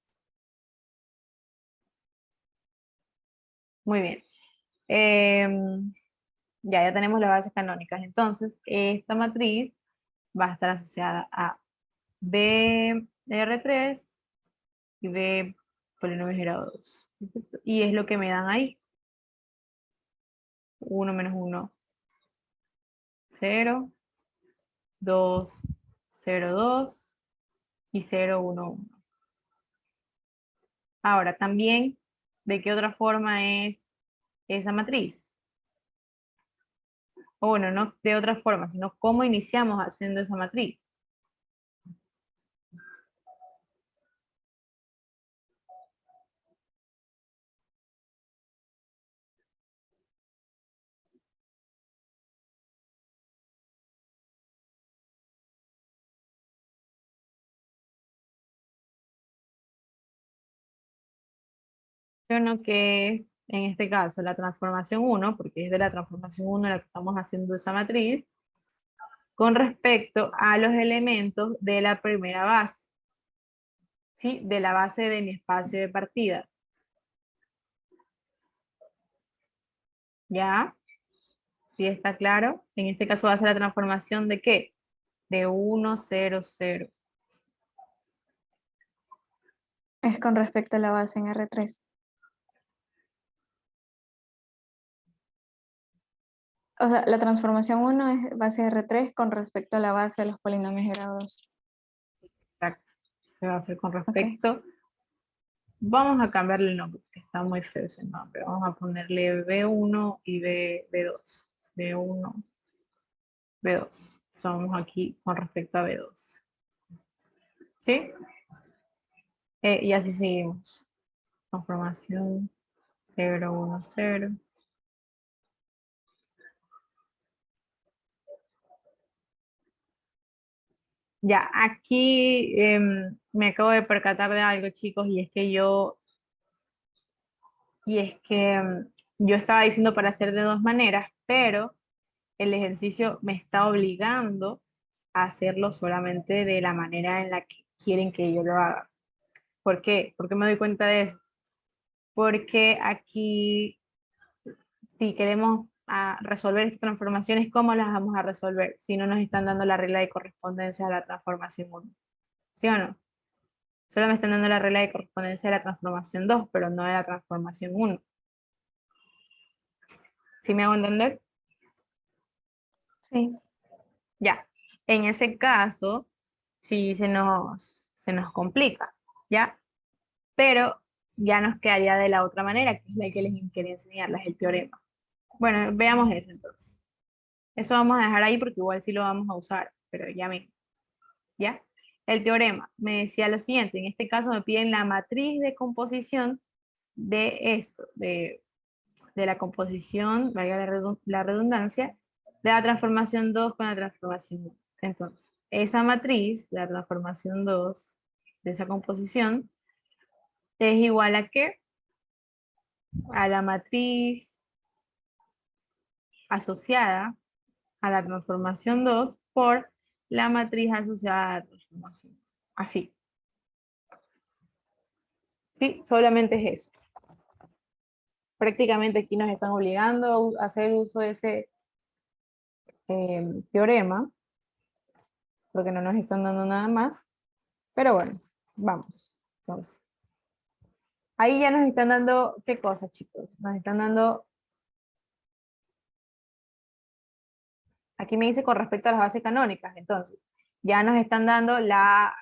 Muy bien. Ya tenemos las bases canónicas. Entonces, esta matriz va a estar asociada a BR3 y B polinomio de grado 2. Perfecto. Y es lo que me dan ahí. 1 menos 1, 0, 2, 0, 2 y 0, 1, 1. Ahora, también, ¿de qué otra forma es esa matriz? O bueno, no de otra forma, sino cómo iniciamos haciendo esa matriz. Menciono que es, en este caso, la transformación 1, porque es de la transformación 1 la que estamos haciendo esa matriz, con respecto a los elementos de la primera base, ¿sí? De la base de mi espacio de partida. ¿Ya? ¿Sí está claro? En este caso va a ser la transformación ¿de qué? De 1, 0, 0. Es con respecto a la base en R3. O sea, la transformación 1 es base R3 con respecto a la base de los polinomios de grado 2. Exacto. Se va a hacer con respecto. Vamos a cambiarle el nombre, que está muy feo ese nombre. Vamos a ponerle B1 y B2. B1, B2. Somos aquí con respecto a B2. ¿Sí? Y así seguimos. Transformación 0, 1, 0. Ya, aquí me acabo de percatar de algo, chicos, y es que yo estaba diciendo para hacer de dos maneras, pero el ejercicio me está obligando a hacerlo solamente de la manera en la que quieren que yo lo haga. ¿Por qué? ¿Por qué me doy cuenta de eso? Porque aquí, si queremos resolver estas transformaciones, ¿cómo las vamos a resolver? Si no nos están dando la regla de correspondencia a la transformación 1. ¿Sí o no? Solo me están dando la regla de correspondencia de la transformación 2, pero no de la transformación 1. ¿Sí me hago entender? Sí. Ya. En ese caso, sí se nos complica, ¿ya? Pero ya nos quedaría de la otra manera, que es la que les quería enseñarles, el teorema. Bueno, veamos eso entonces. Eso vamos a dejar ahí porque igual sí lo vamos a usar, pero ya mismo. ¿Ya? El teorema me decía lo siguiente, en este caso me piden la matriz de composición de eso, de la composición, valga la redundancia, de la transformación 2 con la transformación 1. Entonces, esa matriz, la transformación 2 de esa composición, es igual a ¿qué? A la matriz asociada a la transformación 2 por la matriz asociada a la transformación. Así. Sí, solamente es eso. Prácticamente aquí nos están obligando a hacer uso de ese teorema, porque no nos están dando nada más. Pero bueno, vamos. Entonces, ahí ya nos están dando, ¿qué cosa, chicos? Nos están dando, aquí me dice con respecto a las bases canónicas, entonces, ya nos están dando la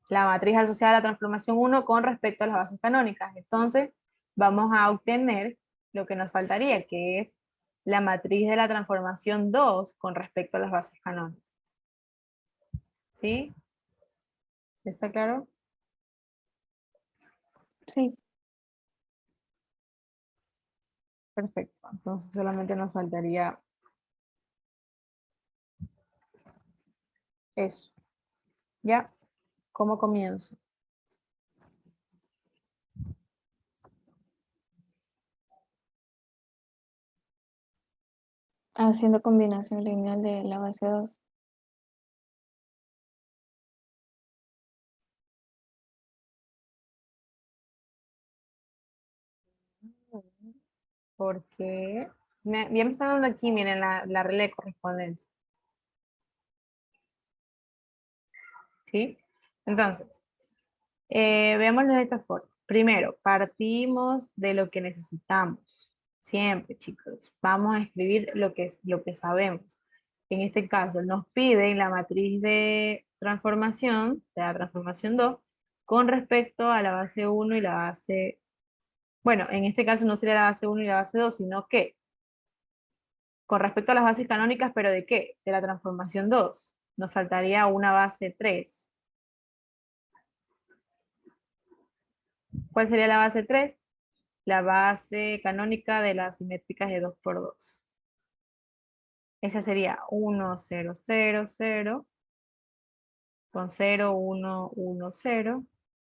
matriz asociada a la transformación 1 con respecto a las bases canónicas. Entonces, vamos a obtener lo que nos faltaría, que es la matriz de la transformación 2 con respecto a las bases canónicas. ¿Sí? ¿Sí está claro? Sí. Perfecto. Entonces solamente nos faltaría eso. ¿Ya? ¿Cómo comienzo? Haciendo combinación lineal de la base 2. Porque ya me están dando aquí, miren, la regla de correspondencia. ¿Sí? Entonces, veámoslo de esta forma. Primero, partimos de lo que necesitamos. Siempre, chicos. Vamos a escribir lo que sabemos. En este caso, nos piden la matriz de transformación, de la transformación 2, con respecto a la base 1 y la base... Bueno, en este caso no sería la base 1 y la base 2, sino que con respecto a las bases canónicas, ¿pero de qué? De la transformación 2. Nos faltaría una base 3. ¿Cuál sería la base 3? La base canónica de las simétricas de 2 por 2. Esa sería 1, 0, 0, 0, con 0, 1, 1, 0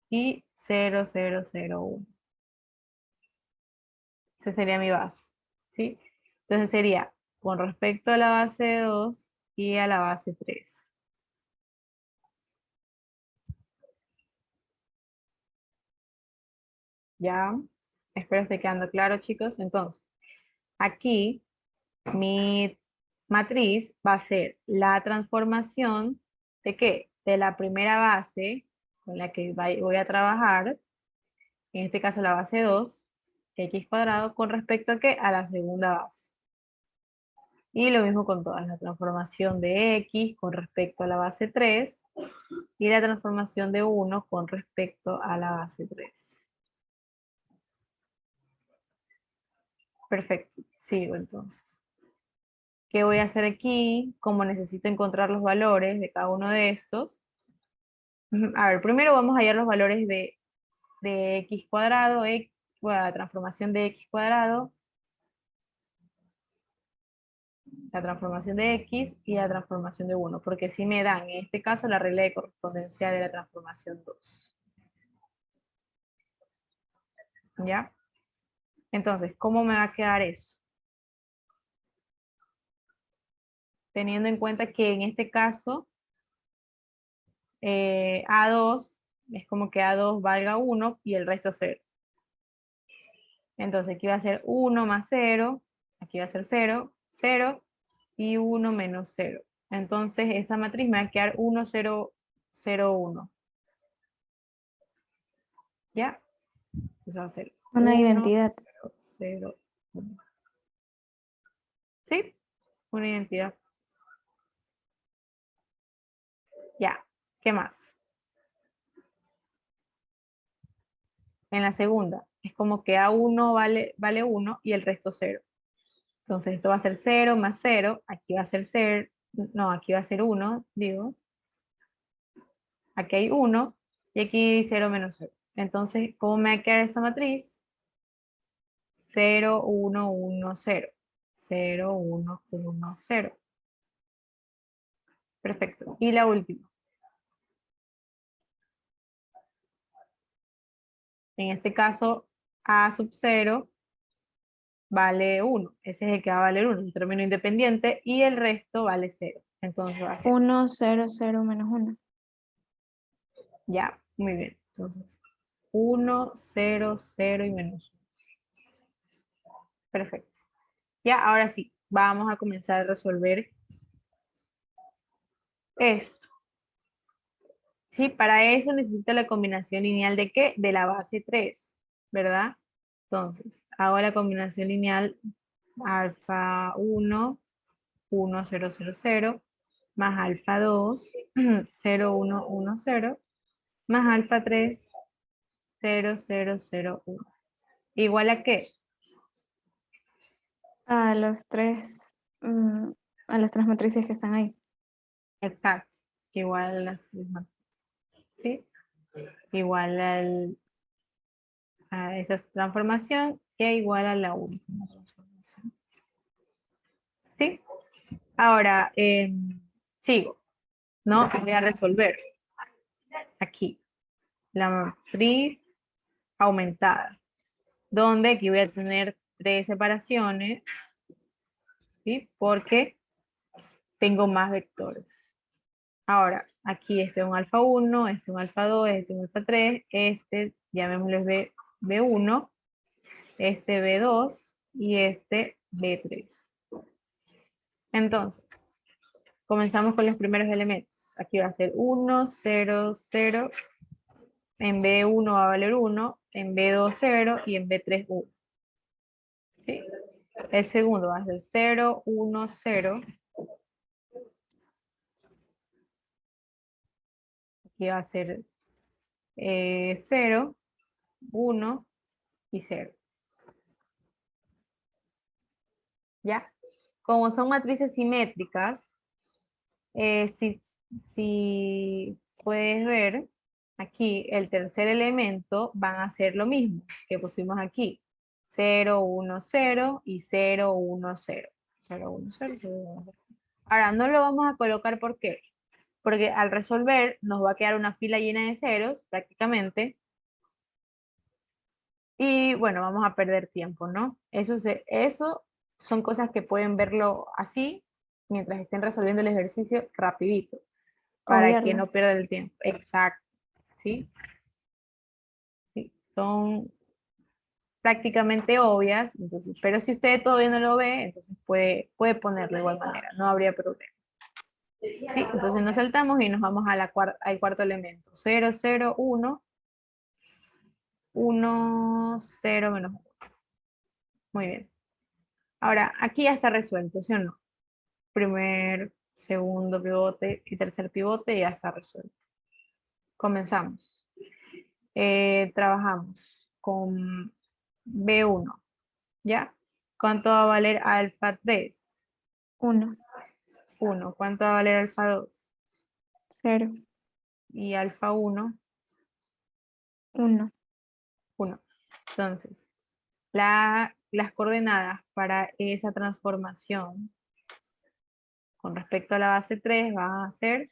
y 0, 0, 0, 1. Esa sería mi base, ¿sí? Entonces sería con respecto a la base 2 y a la base 3. ¿Ya? Espero esté quedando claro, chicos. Entonces, aquí mi matriz va a ser la transformación ¿de qué? De la primera base con la que voy a trabajar, en este caso la base 2, x cuadrado, con respecto a qué? A la segunda base. Y lo mismo con todas, la transformación de x con respecto a la base 3 y la transformación de 1 con respecto a la base 3. Perfecto, sigo entonces. ¿Qué voy a hacer aquí? Como necesito encontrar los valores de cada uno de estos. A ver, primero vamos a hallar los valores de x cuadrado, bueno, la transformación de x cuadrado, la transformación de x y la transformación de 1, porque si me dan, en este caso, la regla de correspondencia de la transformación 2. ¿Ya? Entonces, ¿cómo me va a quedar eso? Teniendo en cuenta que en este caso, A2 es como que A2 valga 1 y el resto 0. Entonces aquí va a ser 1 más 0, aquí va a ser 0, 0 y 1 menos 0. Entonces esa matriz me va a quedar 1, 0, 0, 1. ¿Ya? Eso va a ser Una 1, identidad. 0, 0, 1. ¿Sí? Una identidad. Ya. ¿Qué más? En la segunda, es como que A1 vale 1 y el resto 0. Entonces esto va a ser 0 más 0, aquí va a ser 0, no, aquí va a ser 1, digo. Aquí hay 1 y aquí 0 menos 0. Entonces, ¿cómo me va a quedar esta matriz? 0, 1, 1, 0. 0, 1, 1, 0. Perfecto. Y la última. En este caso, A sub 0 vale 1. Ese es el que va a valer 1, un término independiente, y el resto vale 0. Entonces va a ser 1, 0, 0 menos 1. ya, muy bien. Entonces, 1, 0, 0 y menos 1. Perfecto. Ya, ahora sí, vamos a comenzar a resolver esto. Sí, para eso necesito la combinación lineal de ¿qué? De la base 3, ¿verdad? Entonces, hago la combinación lineal alfa 1, 1, 0, 0, 0, más alfa 2, 0, 1, 1, 0, más alfa 3, 0, 0, 0, 1. ¿Igual a qué? A los tres, a las tres matrices que están ahí. Exacto. Igual a las mismas. ¿Sí? Igual a esa transformación E igual a la última transformación. ¿Sí? Ahora, sigo, ¿no? Voy a resolver. Aquí, la matriz aumentada, donde aquí voy a tener 3 separaciones, ¿sí? Porque tengo más vectores. Ahora, aquí este es un alfa 1, este es un alfa 2, este es un alfa 3, este, llamémosle B1, este B2 y este B3. Entonces, comenzamos con los primeros elementos. Aquí va a ser 1, 0, 0. En B1 va a valer 1, en B2 0 y en B3 1. ¿Sí? El segundo va a ser 0, 1, 0. Aquí va a ser 0, 1 y 0. ¿Ya? Como son matrices simétricas, si puedes ver, aquí el tercer elemento van a ser lo mismo que pusimos aquí. 0, 1, 0 y 0, 1, 0. 0, 1, 0, 0, 1, 0. Ahora, no lo vamos a colocar, ¿por qué? Porque al resolver nos va a quedar una fila llena de ceros, prácticamente. Y bueno, vamos a perder tiempo, ¿no? Eso son cosas que pueden verlo así, mientras estén resolviendo el ejercicio rapidito, para que Obviarlo. no pierdan el tiempo. Exacto, ¿sí? Sí, son prácticamente obvias, entonces, pero si usted todavía no lo ve, entonces puede ponerlo de igual manera, no habría problema. ¿Sí? Entonces nos saltamos y nos vamos a al cuarto elemento. 0, 0, 1, 1, 0, menos 1. Muy bien. Ahora, aquí ya está resuelto, ¿sí o no? Primer, segundo pivote y tercer pivote ya está resuelto. Comenzamos. Trabajamos con B1, ¿ya? ¿Cuánto va a valer alfa 3? 1, 1. ¿Cuánto va a valer alfa 2? 0, Y alfa 1, 1. 1. Entonces, las coordenadas para esa transformación con respecto a la base 3 van a ser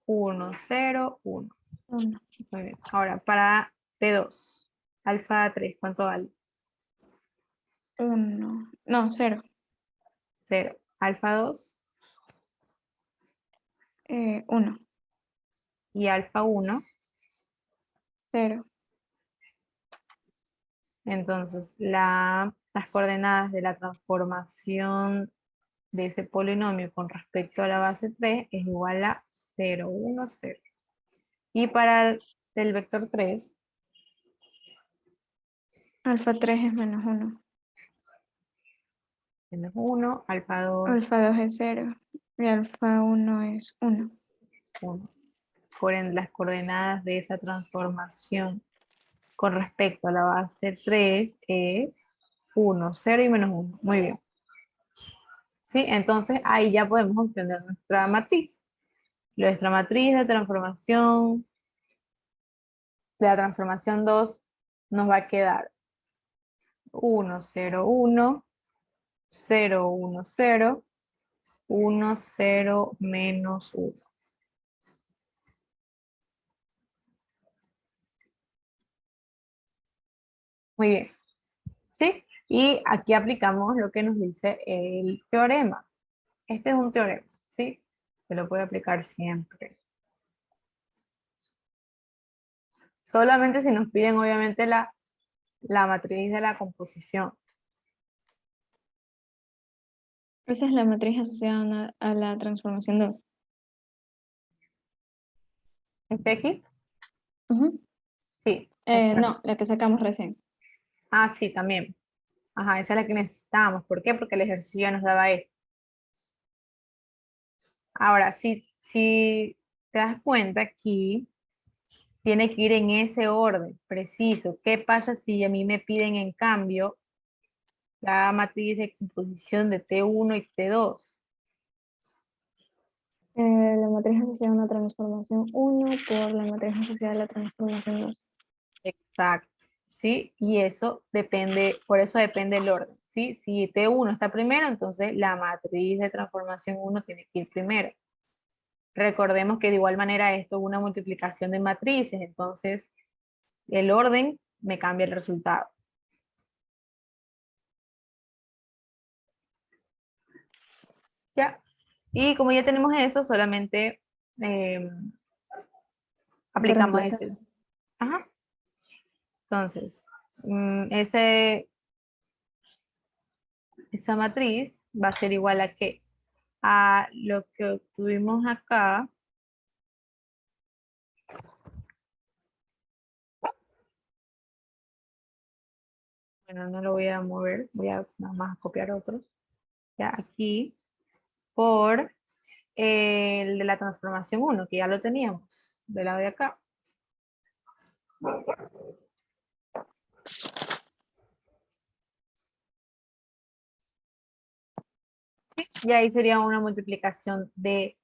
1, 0, 1. 1, Muy bien. Ahora, para P2, alfa 3, ¿cuánto vale? 1. No, 0. 0. Alfa 2 1, y alfa 1. 0. Entonces, las coordenadas de la transformación de ese polinomio con respecto a la base 3 es igual a 0, 1, 0. Y para el vector 3, Alfa 3 es menos 1. menos 1, alfa 2, Alfa 2 es 0. Y alfa 1 es 1. 1. Por ende, las coordenadas de esa transformación con respecto a la base 3 es 1, 0 y menos 1. Muy bien. ¿Sí? Entonces ahí ya podemos obtener nuestra matriz. Nuestra matriz de la transformación 2 nos va a quedar 1, 0, 1, 0, 1, 0, 1, 0, menos 1. Muy bien. ¿Sí? Y aquí aplicamos lo que nos dice el teorema. Este es un teorema, ¿sí? Se lo puede aplicar siempre. Solamente si nos piden, obviamente, la matriz de la composición. Esa es la matriz asociada a la transformación 2. ¿Este aquí? Ujú. Sí. Exacto. No, la que sacamos recién. Ah, sí, también. Ajá, esa es la que necesitábamos. ¿Por qué? Porque el ejercicio ya nos daba esto. Ahora, si te das cuenta aquí, tiene que ir en ese orden preciso. ¿Qué pasa si a mí me piden en cambio la matriz de composición de T1 y T2? La matriz asociada a una transformación 1 por la matriz asociada a la transformación 2. Exacto. ¿sí? Y eso depende, por eso depende el orden, ¿sí? Si T1 está primero, entonces la matriz de transformación 1 tiene que ir primero. Recordemos que de igual manera esto es una multiplicación de matrices, entonces el orden me cambia el resultado. ¿Ya? Y como ya tenemos eso, solamente aplicamos reemplazar. este. Ajá. Entonces, esa matriz va a ser igual a ¿qué? A lo que obtuvimos acá. Bueno, no lo voy a mover, voy a nada más copiar otro. Ya aquí, por el de la transformación 1, que ya lo teníamos, del lado de acá. Y ahí sería una multiplicación de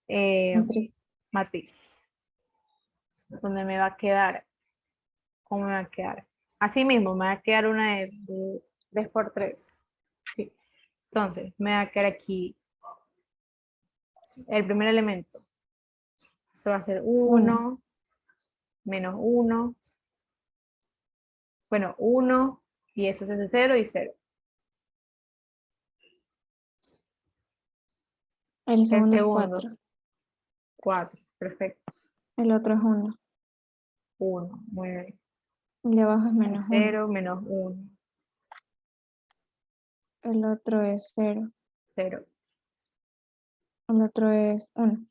Matriz. matriz. Donde me va a quedar, ¿cómo me va a quedar? Así mismo, me va a quedar una de 3 por 3. Sí. Entonces, me va a quedar aquí el primer elemento. Eso va a ser 1, menos 1. Bueno, 1, y esto es de 0 y 0. El segundo es segundo. 4. 4, perfecto. El otro es 1. 1, muy bien. El de abajo es menos 1. 0 menos 1, El otro es 0. 0, El otro es 1.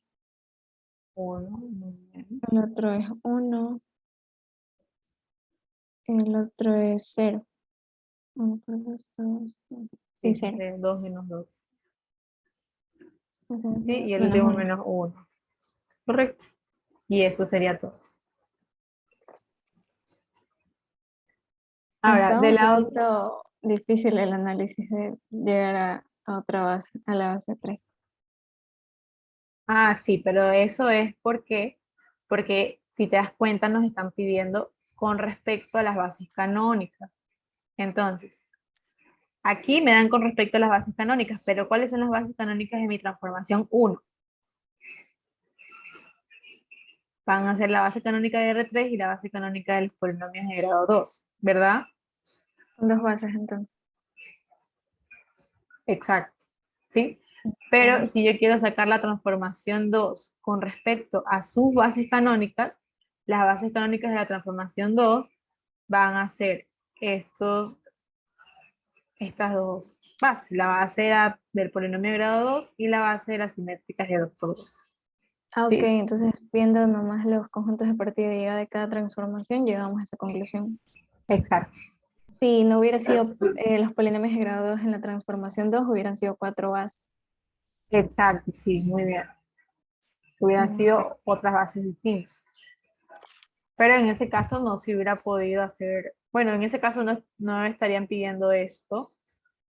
1, muy bien. El otro es 1. El otro es 0. 1 por 2, 2, 2. Sí, 0. 2 menos 2. O sea, Sí, y el menos último 1. menos 1. Correcto. Y eso sería todo. Ahora, Está de un la poquito difícil el análisis de llegar a otra base, a la base 3. sí, pero eso es porque si te das cuenta nos están pidiendo con respecto a las bases canónicas. Entonces, aquí me dan con respecto a las bases canónicas, pero ¿cuáles son las bases canónicas de mi transformación 1? Van a ser la base canónica de R3 y la base canónica de los polinomios de grado 2, ¿verdad? Son dos bases entonces. Exacto, ¿sí? Pero si yo quiero sacar la transformación 2 con respecto a sus bases canónicas, las bases canónicas de la transformación 2 van a ser estas dos bases, la base del polinomio de grado 2 y la base de las simétricas de 2 por 2. Ok, ¿Sí? entonces viendo nomás los conjuntos de partida y llegada de cada transformación, llegamos a esa conclusión. Exacto, Si no hubiera sido los polinomios de grado 2 en la transformación 2, hubieran sido 4 bases. exacto, sí, muy bien. Hubieran sido otras bases distintas. Pero en ese caso no se hubiera podido hacer, bueno, en ese caso no estarían pidiendo esto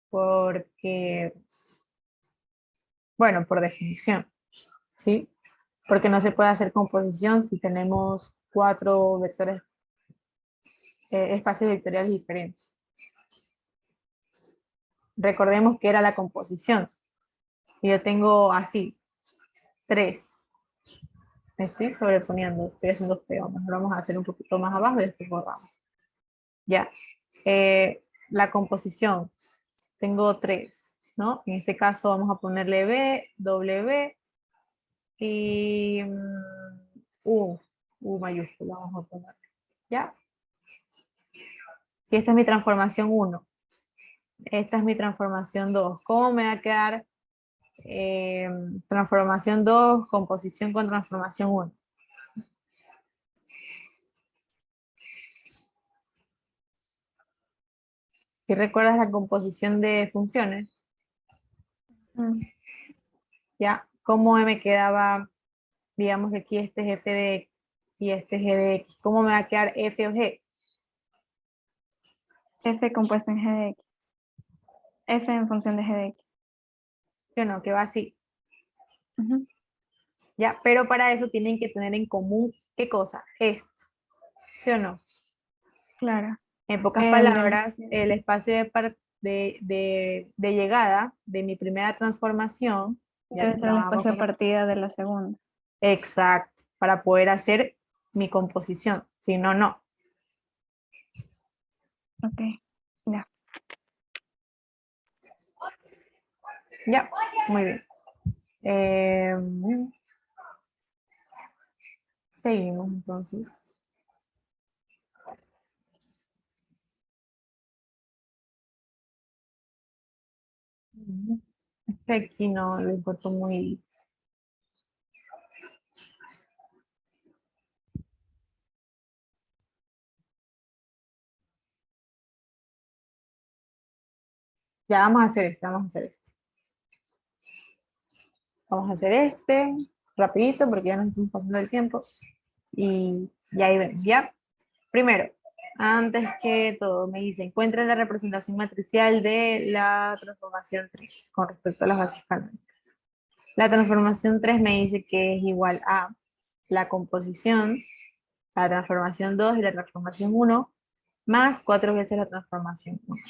porque, bueno, por definición, ¿sí? Porque no se puede hacer composición si tenemos 4 vectores, espacios vectoriales diferentes. Recordemos que era la composición. Si yo tengo así, 3, me estoy sobreponiendo, estoy haciendo feo, mejor vamos a hacer un poquito más abajo y después borramos. Ya, la composición, tengo 3, ¿no? En este caso vamos a ponerle B, W y U mayúscula vamos a poner, ¿ya? Si esta es mi transformación 1, esta es mi transformación 2, ¿cómo me va a quedar transformación 2, composición con transformación 1? Si recuerdas la composición de funciones, ¿ya? ¿Cómo me quedaba, digamos que aquí este es f de x y este es g de x? ¿Cómo me va a quedar f o g? F compuesta en g de x. F en función de g de x. ¿Sí o no? Que va así. Ujú. ¿Ya? Pero para eso tienen que tener en común, ¿qué cosa? Esto. ¿Sí o no? Claro. En pocas El palabras, del- el espacio de llegada de mi primera transformación, ya Debe si ser el trabajamos espacio de con... partida de la segunda. Exacto, para poder hacer mi composición. Si no, no. Ok, ya. Ya, muy bien. Seguimos entonces. Este aquí no lo encuentro muy... Ya vamos a hacer este, vamos a hacer este. Vamos a hacer este, rapidito, porque ya nos estamos pasando el tiempo. Y ahí ven, ¿ya? Primero, antes que todo, me dice, encuentra la representación matricial de la transformación 3 con respecto a las bases canónicas. La transformación 3 me dice que es igual a la composición, la transformación 2 y la transformación 1, más 4 veces la transformación 1.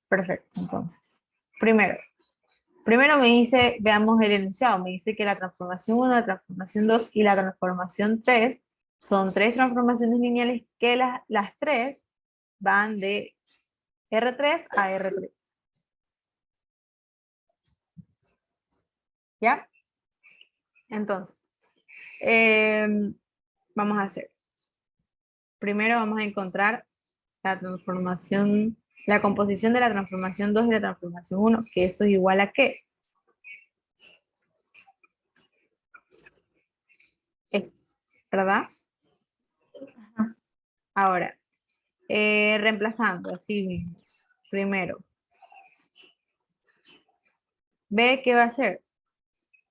Perfecto, entonces. Primero me dice, veamos el enunciado, me dice que la transformación 1, la transformación 2 y la transformación 3 son 3 transformaciones lineales que las 3 van de R3 a R3. ¿Ya? Entonces, vamos a hacer. Primero vamos a encontrar la transformación, la composición de la transformación 2 y la transformación 1, que esto es igual a ¿qué? X, ¿verdad? Ajá. Ahora, reemplazando así mismo. Primero, B, ¿qué va a ser?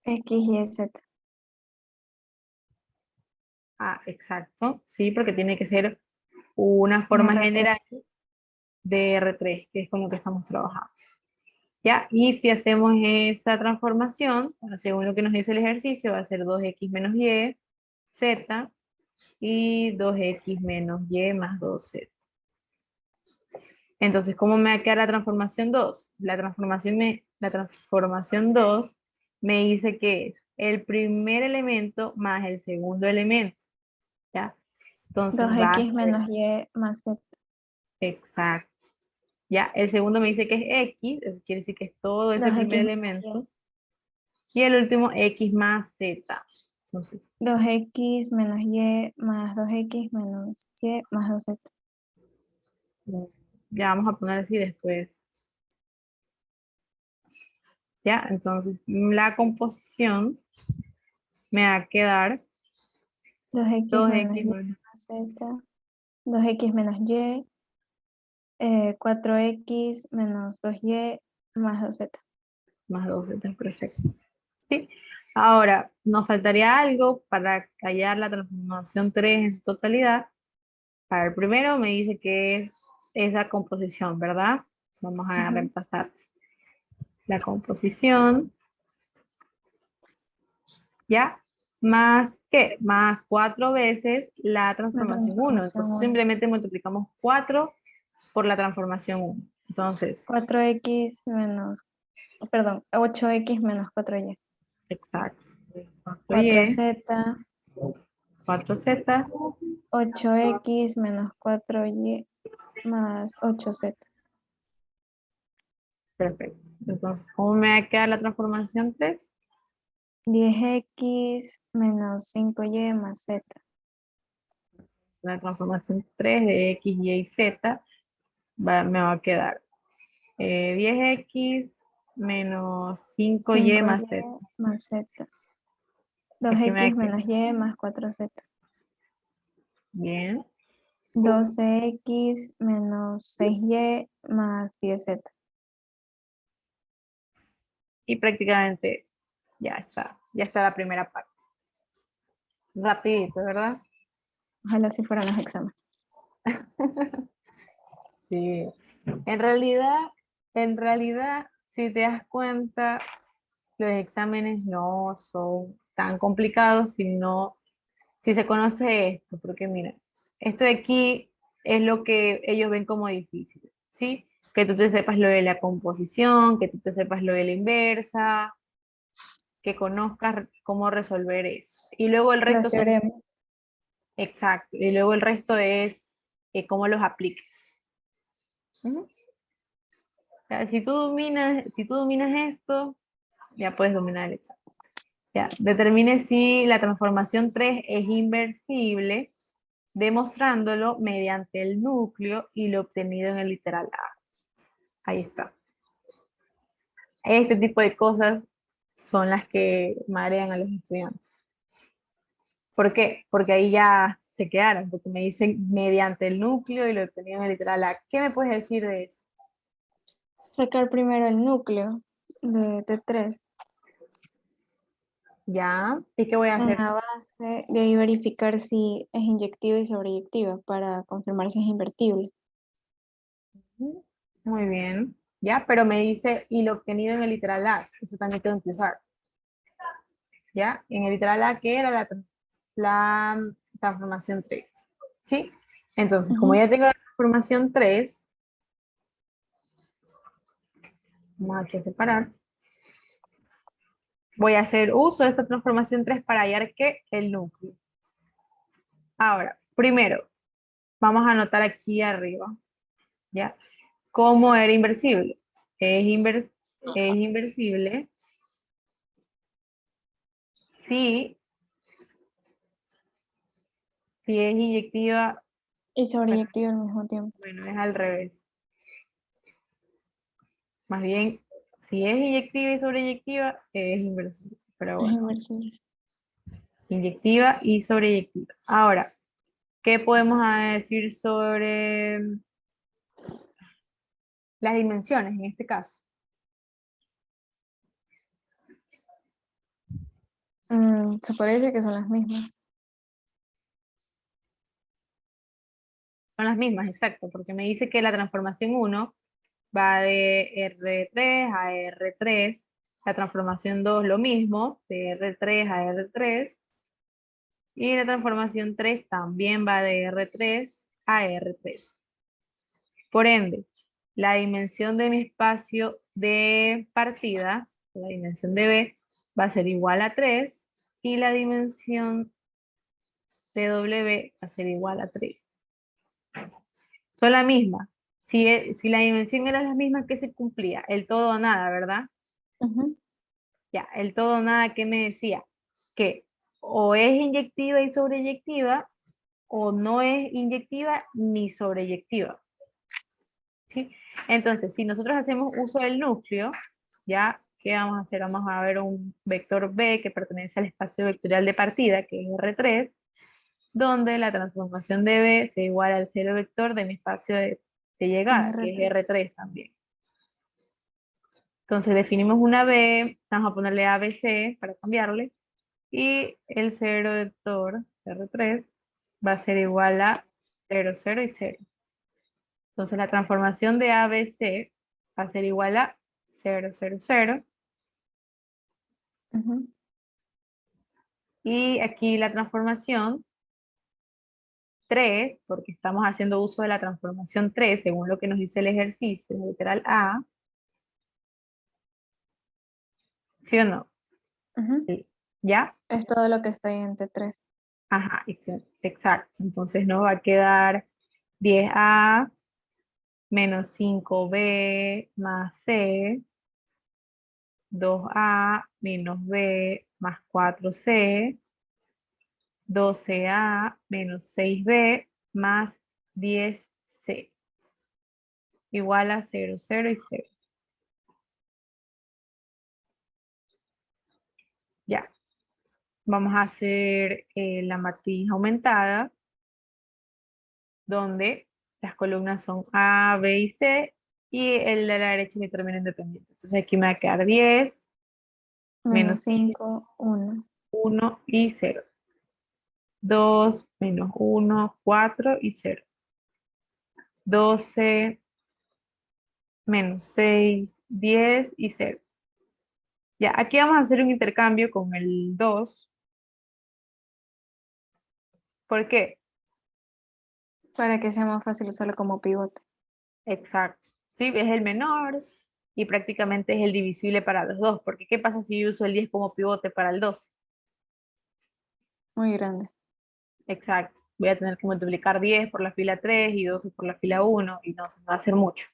X, Y, Z. Ah, exacto, sí, porque tiene que ser una forma R3. general de R3, que es con lo que estamos trabajando. ¿Ya? Y si hacemos esa transformación, bueno, según lo que nos dice el ejercicio, va a ser 2x menos y, z, y 2x menos y más 2z. Entonces, ¿cómo me va a quedar la transformación 2? La transformación 2 me dice que es el primer elemento más el segundo elemento, ¿ya? Entonces va a 2X ser, menos Y más Z. exacto, ¿ya? El segundo me dice que es x, eso quiere decir que es todo ese 2X primer menos elemento. Y el último, x más z. Entonces, 2X menos Y más 2X menos Y más 2Z. ya vamos a poner así después. ¿Ya? Entonces, la composición me va a quedar 2X menos 2x Y más Z. 2X menos Y. 4X menos 2Y más 2Z. más 2z, perfecto. ¿Sí? Ahora, nos faltaría algo para hallar la transformación 3 en su totalidad. Para el primero me dice que es esa composición, ¿verdad? Vamos a Ujú. reemplazar la composición, ¿ya? Más, ¿qué? Más 4 veces la La transformación 1. transformación Entonces 1. simplemente multiplicamos 4 por la transformación 1. Entonces, 4X menos, perdón, 8X menos 4Y. exacto. 4y, 4Z, 4z, 8X menos 4Y más 8Z. perfecto. Entonces, ¿cómo me va a quedar la transformación 3? 10X menos 5Y más Z. La transformación 3 de x, y y z me va a quedar 10x menos 5y más z. 5Y más Z. Aquí me va a 2X quedar menos Y más 4Z. bien. 12X menos 6Y más 10Z. Y prácticamente ya está la primera parte. Rapidito, ¿verdad? Ojalá si fueran los exámenes. Sí. En realidad, si te das cuenta, los exámenes no son tan complicados si se conoce esto, porque mira, esto de aquí es lo que ellos ven como difícil, ¿sí? Que tú te sepas lo de la composición, que tú te sepas lo de la inversa, que conozcas cómo resolver eso. Y luego el Los resto son, teoremas. exacto, y luego el resto es cómo los apliques. Ujú. O sea, si tú dominas esto, ya puedes dominar el examen. Ya, determine si la transformación 3 es inversible, demostrándolo mediante el núcleo y lo obtenido en el literal A. Ahí está. Este tipo de cosas son las que marean a los estudiantes. ¿Por qué? Porque ahí ya se quedaron, porque me dicen mediante el núcleo y lo obtenido en el literal A. ¿Qué me puedes decir de eso? Sacar primero el núcleo de T3 ¿Ya? ¿Y qué voy a en hacer? la base, de ahí verificar si es inyectiva y sobreyectiva para confirmar si es invertible. Muy bien. ¿Ya? Pero me dice, y lo obtenido en el literal A. Eso también tengo que usar. ¿Ya? En el literal A, ¿qué era la transformación 3? ¿Sí? Entonces, como Ujú. ya tengo la transformación 3, vamos aquí a separar. Voy a hacer uso de esta transformación 3 para hallar ¿qué? El núcleo. Ahora, primero, vamos a anotar aquí arriba, ¿ya? ¿Cómo era inversible? Es inversible si, si es inyectiva, Y bueno, sobreyectiva al mismo tiempo. bueno, es al revés. Más bien, si es inyectiva y sobreyectiva, es inversible. Pero Es bueno, inversible. inyectiva y sobreyectiva. Ahora, ¿qué podemos decir sobre las dimensiones en este caso? Se puede decir que son las mismas. Son las mismas, exacto, porque me dice que la transformación 1 va de R3 a R3, la transformación 2 lo mismo, de R3 a R3, y la transformación 3 también va de R3 a R3. Por ende, la dimensión de mi espacio de partida, la dimensión de B, va a ser igual a 3, y la dimensión de W va a ser igual a 3. Son la misma. Si la dimensión era la misma, ¿qué se cumplía? El todo o nada, ¿verdad? Ujú. Ya, el todo o nada, ¿qué me decía? Que o es inyectiva y sobreyectiva, o no es inyectiva ni sobreyectiva. ¿Sí? Entonces, si nosotros hacemos uso del núcleo, ¿ya? ¿Qué vamos a hacer? Vamos a ver un vector B que pertenece al espacio vectorial de partida, que es R3, donde la transformación de B se iguala al cero vector de mi espacio de llegada, que es R3. R3 también. Entonces definimos una B, vamos a ponerle ABC para cambiarle, y el cero vector R3 va a ser igual a 0, 0 y 0. Entonces la transformación de ABC va a ser igual a 0, 0, 0. Ujú. Y aquí la transformación 3, porque estamos haciendo uso de la transformación 3, según lo que nos dice el ejercicio, literal A, ¿sí o no? Ujú. Sí. ¿Ya? Es todo lo que está ahí en T3. Ajá, exacto. Entonces nos va a quedar 10A menos 5B más C, 2A menos B más 4C, 12A menos 6B más 10C, igual a 0, 0 y 0. Ya, vamos a hacer la matriz aumentada, donde las columnas son A, B y C, y el de la derecha es mi término independiente. Entonces aquí me va a quedar 10, menos Menos 5, 1. 1 y 0. 2, menos 1, 4 y 0. 12, menos 6, 10 y 0. Ya, aquí vamos a hacer un intercambio con el 2. ¿Por qué? Para que sea más fácil usarlo como pivote. Exacto. Sí, es el menor y prácticamente es el divisible para los dos. Porque ¿qué pasa si yo uso el 10 como pivote para el 12? Muy grande. Exacto. Voy a tener que multiplicar 10 por la fila 3 y 12 por la fila 1 y no, se me va a hacer mucho.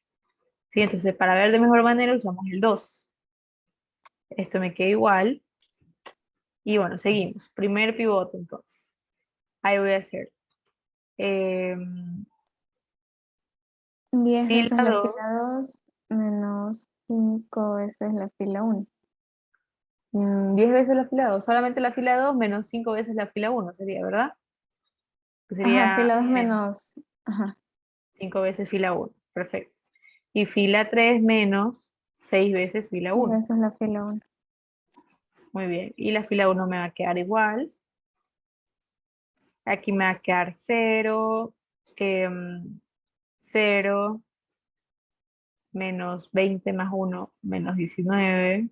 ¿Sí? Entonces, para ver de mejor manera usamos el 2. Esto me queda igual. Y bueno, seguimos. Primer pivote, entonces. Ahí voy a hacer 10 veces fila la 2, fila 2 menos 5 veces la fila 1. 10 veces la fila 2. Solamente la fila 2 menos 5 veces la fila 1 sería, ¿verdad? Que Ajá, sería fila 2 menos. Ajá. 5 veces fila 1. Perfecto. Y fila 3 menos 6 veces fila 6 1. veces la fila 1. Muy bien. Y la fila 1 me va a quedar igual. Aquí me va a quedar 0, 0, menos 20 más 1, menos 19,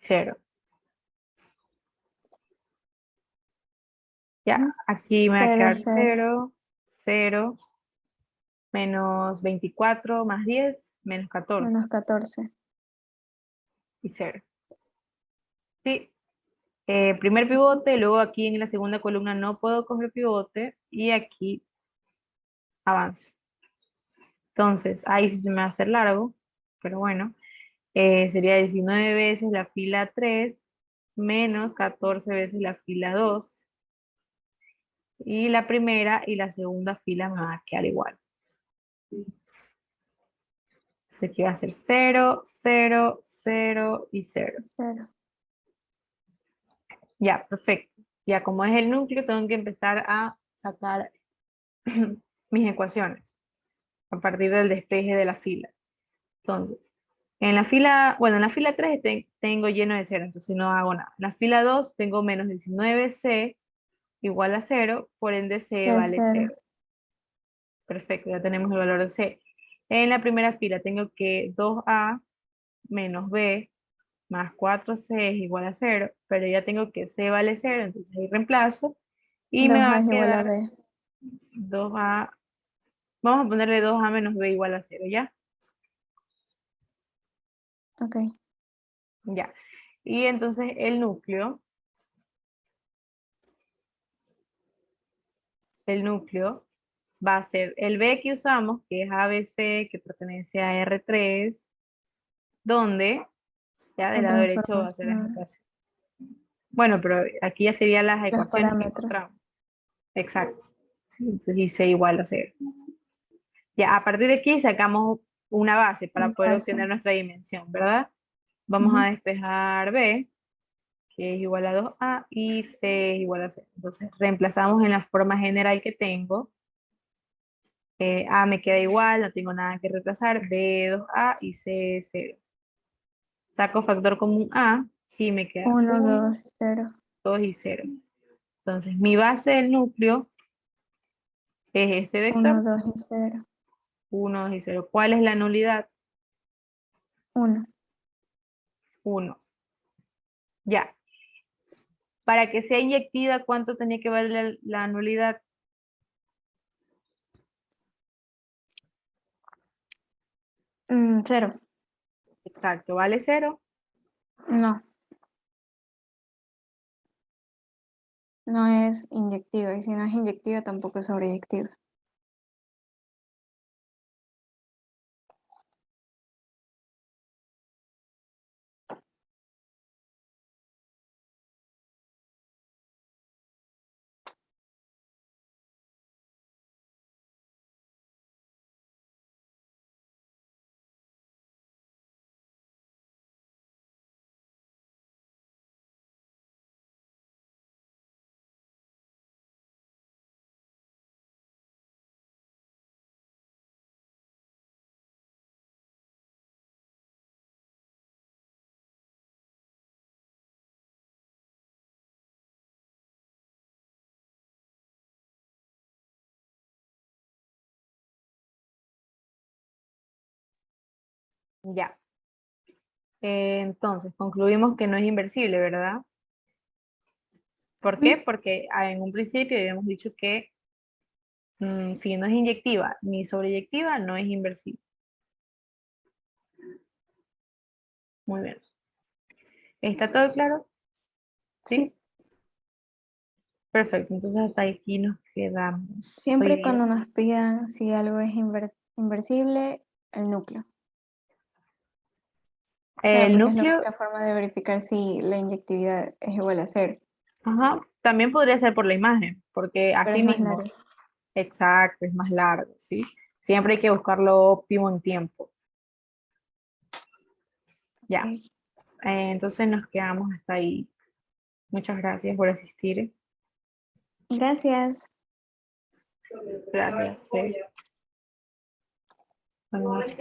0. Ya, aquí me va a 0, quedar 0. 0, 0, menos 24 más 10, menos 14 Menos 14. y 0. Sí, primer pivote, luego aquí en la segunda columna no puedo coger pivote y aquí avanzo. Entonces, ahí sí se me va a hacer largo, pero bueno, sería 19 veces la fila 3 menos 14 veces la fila 2 y la primera y la segunda fila me van a quedar igual. Entonces aquí va a ser 0, 0, 0 y 0. 0. Ya, perfecto. Ya como es el núcleo, tengo que empezar a sacar mis ecuaciones a partir del despeje de la fila. Entonces, en la fila, bueno, en la fila 3 tengo lleno de 0, entonces no hago nada. En la fila 2 tengo menos 19c igual a 0, por ende c C, vale 0. 0. Perfecto, ya tenemos el valor de c. En la primera fila tengo que 2a menos b más 4c es igual a 0, pero ya tengo que c vale 0, entonces ahí reemplazo y me va 2A a es igual a quedar B. 2a, vamos a ponerle 2a menos b igual a 0, ¿ya? Ok. Ya. Y entonces el núcleo va a ser el B que usamos, que es ABC, que pertenece a R3, donde ya del La lado derecho va a ser las transformación ecuaciones. Bueno, pero aquí ya serían las los ecuaciones que parámetros. encontramos. Exacto. Sí, entonces dice igual a 0. Ya, a partir de aquí sacamos una base para poder Base. obtener nuestra dimensión, ¿verdad? Vamos a despejar B, que es igual a 2A, y C es igual a 0. Entonces, reemplazamos en la forma general que tengo. A me queda igual, no tengo nada que reemplazar. B, 2A y C, 0. Saco factor común A y me queda 1, 1, 2, 0. 2 y 0. Entonces, mi base del núcleo es ese 1, vector, 2 y 0. 1, 2 y 0. ¿Cuál es la nulidad? 1. 1. Ya. Para que sea inyectiva, ¿cuánto tenía que valer la nulidad? 0. Exacto, ¿vale 0? No. No es inyectiva. Y si no es inyectiva, tampoco es sobreyectiva. Ya. Entonces, concluimos que no es inversible, ¿verdad? ¿Por qué? Porque en un principio habíamos dicho que Si no es inyectiva ni sobreyectiva, no es inversiva. Muy bien. ¿Está todo claro? ¿Sí? Perfecto, entonces hasta aquí nos quedamos. Siempre Hoy día. cuando nos pidan si algo es inversible, el núcleo. Claro, El porque es la núcleo, única forma de verificar si la inyectividad es igual a 0, ajá, también podría ser por la imagen, porque pero así es más mismo, largo. exacto, es más largo, ¿sí? Siempre hay que buscar lo óptimo en tiempo. Ya, Ok. entonces nos quedamos hasta ahí. Muchas gracias por asistir. Gracias. Gracias. Sí. Buenas noches.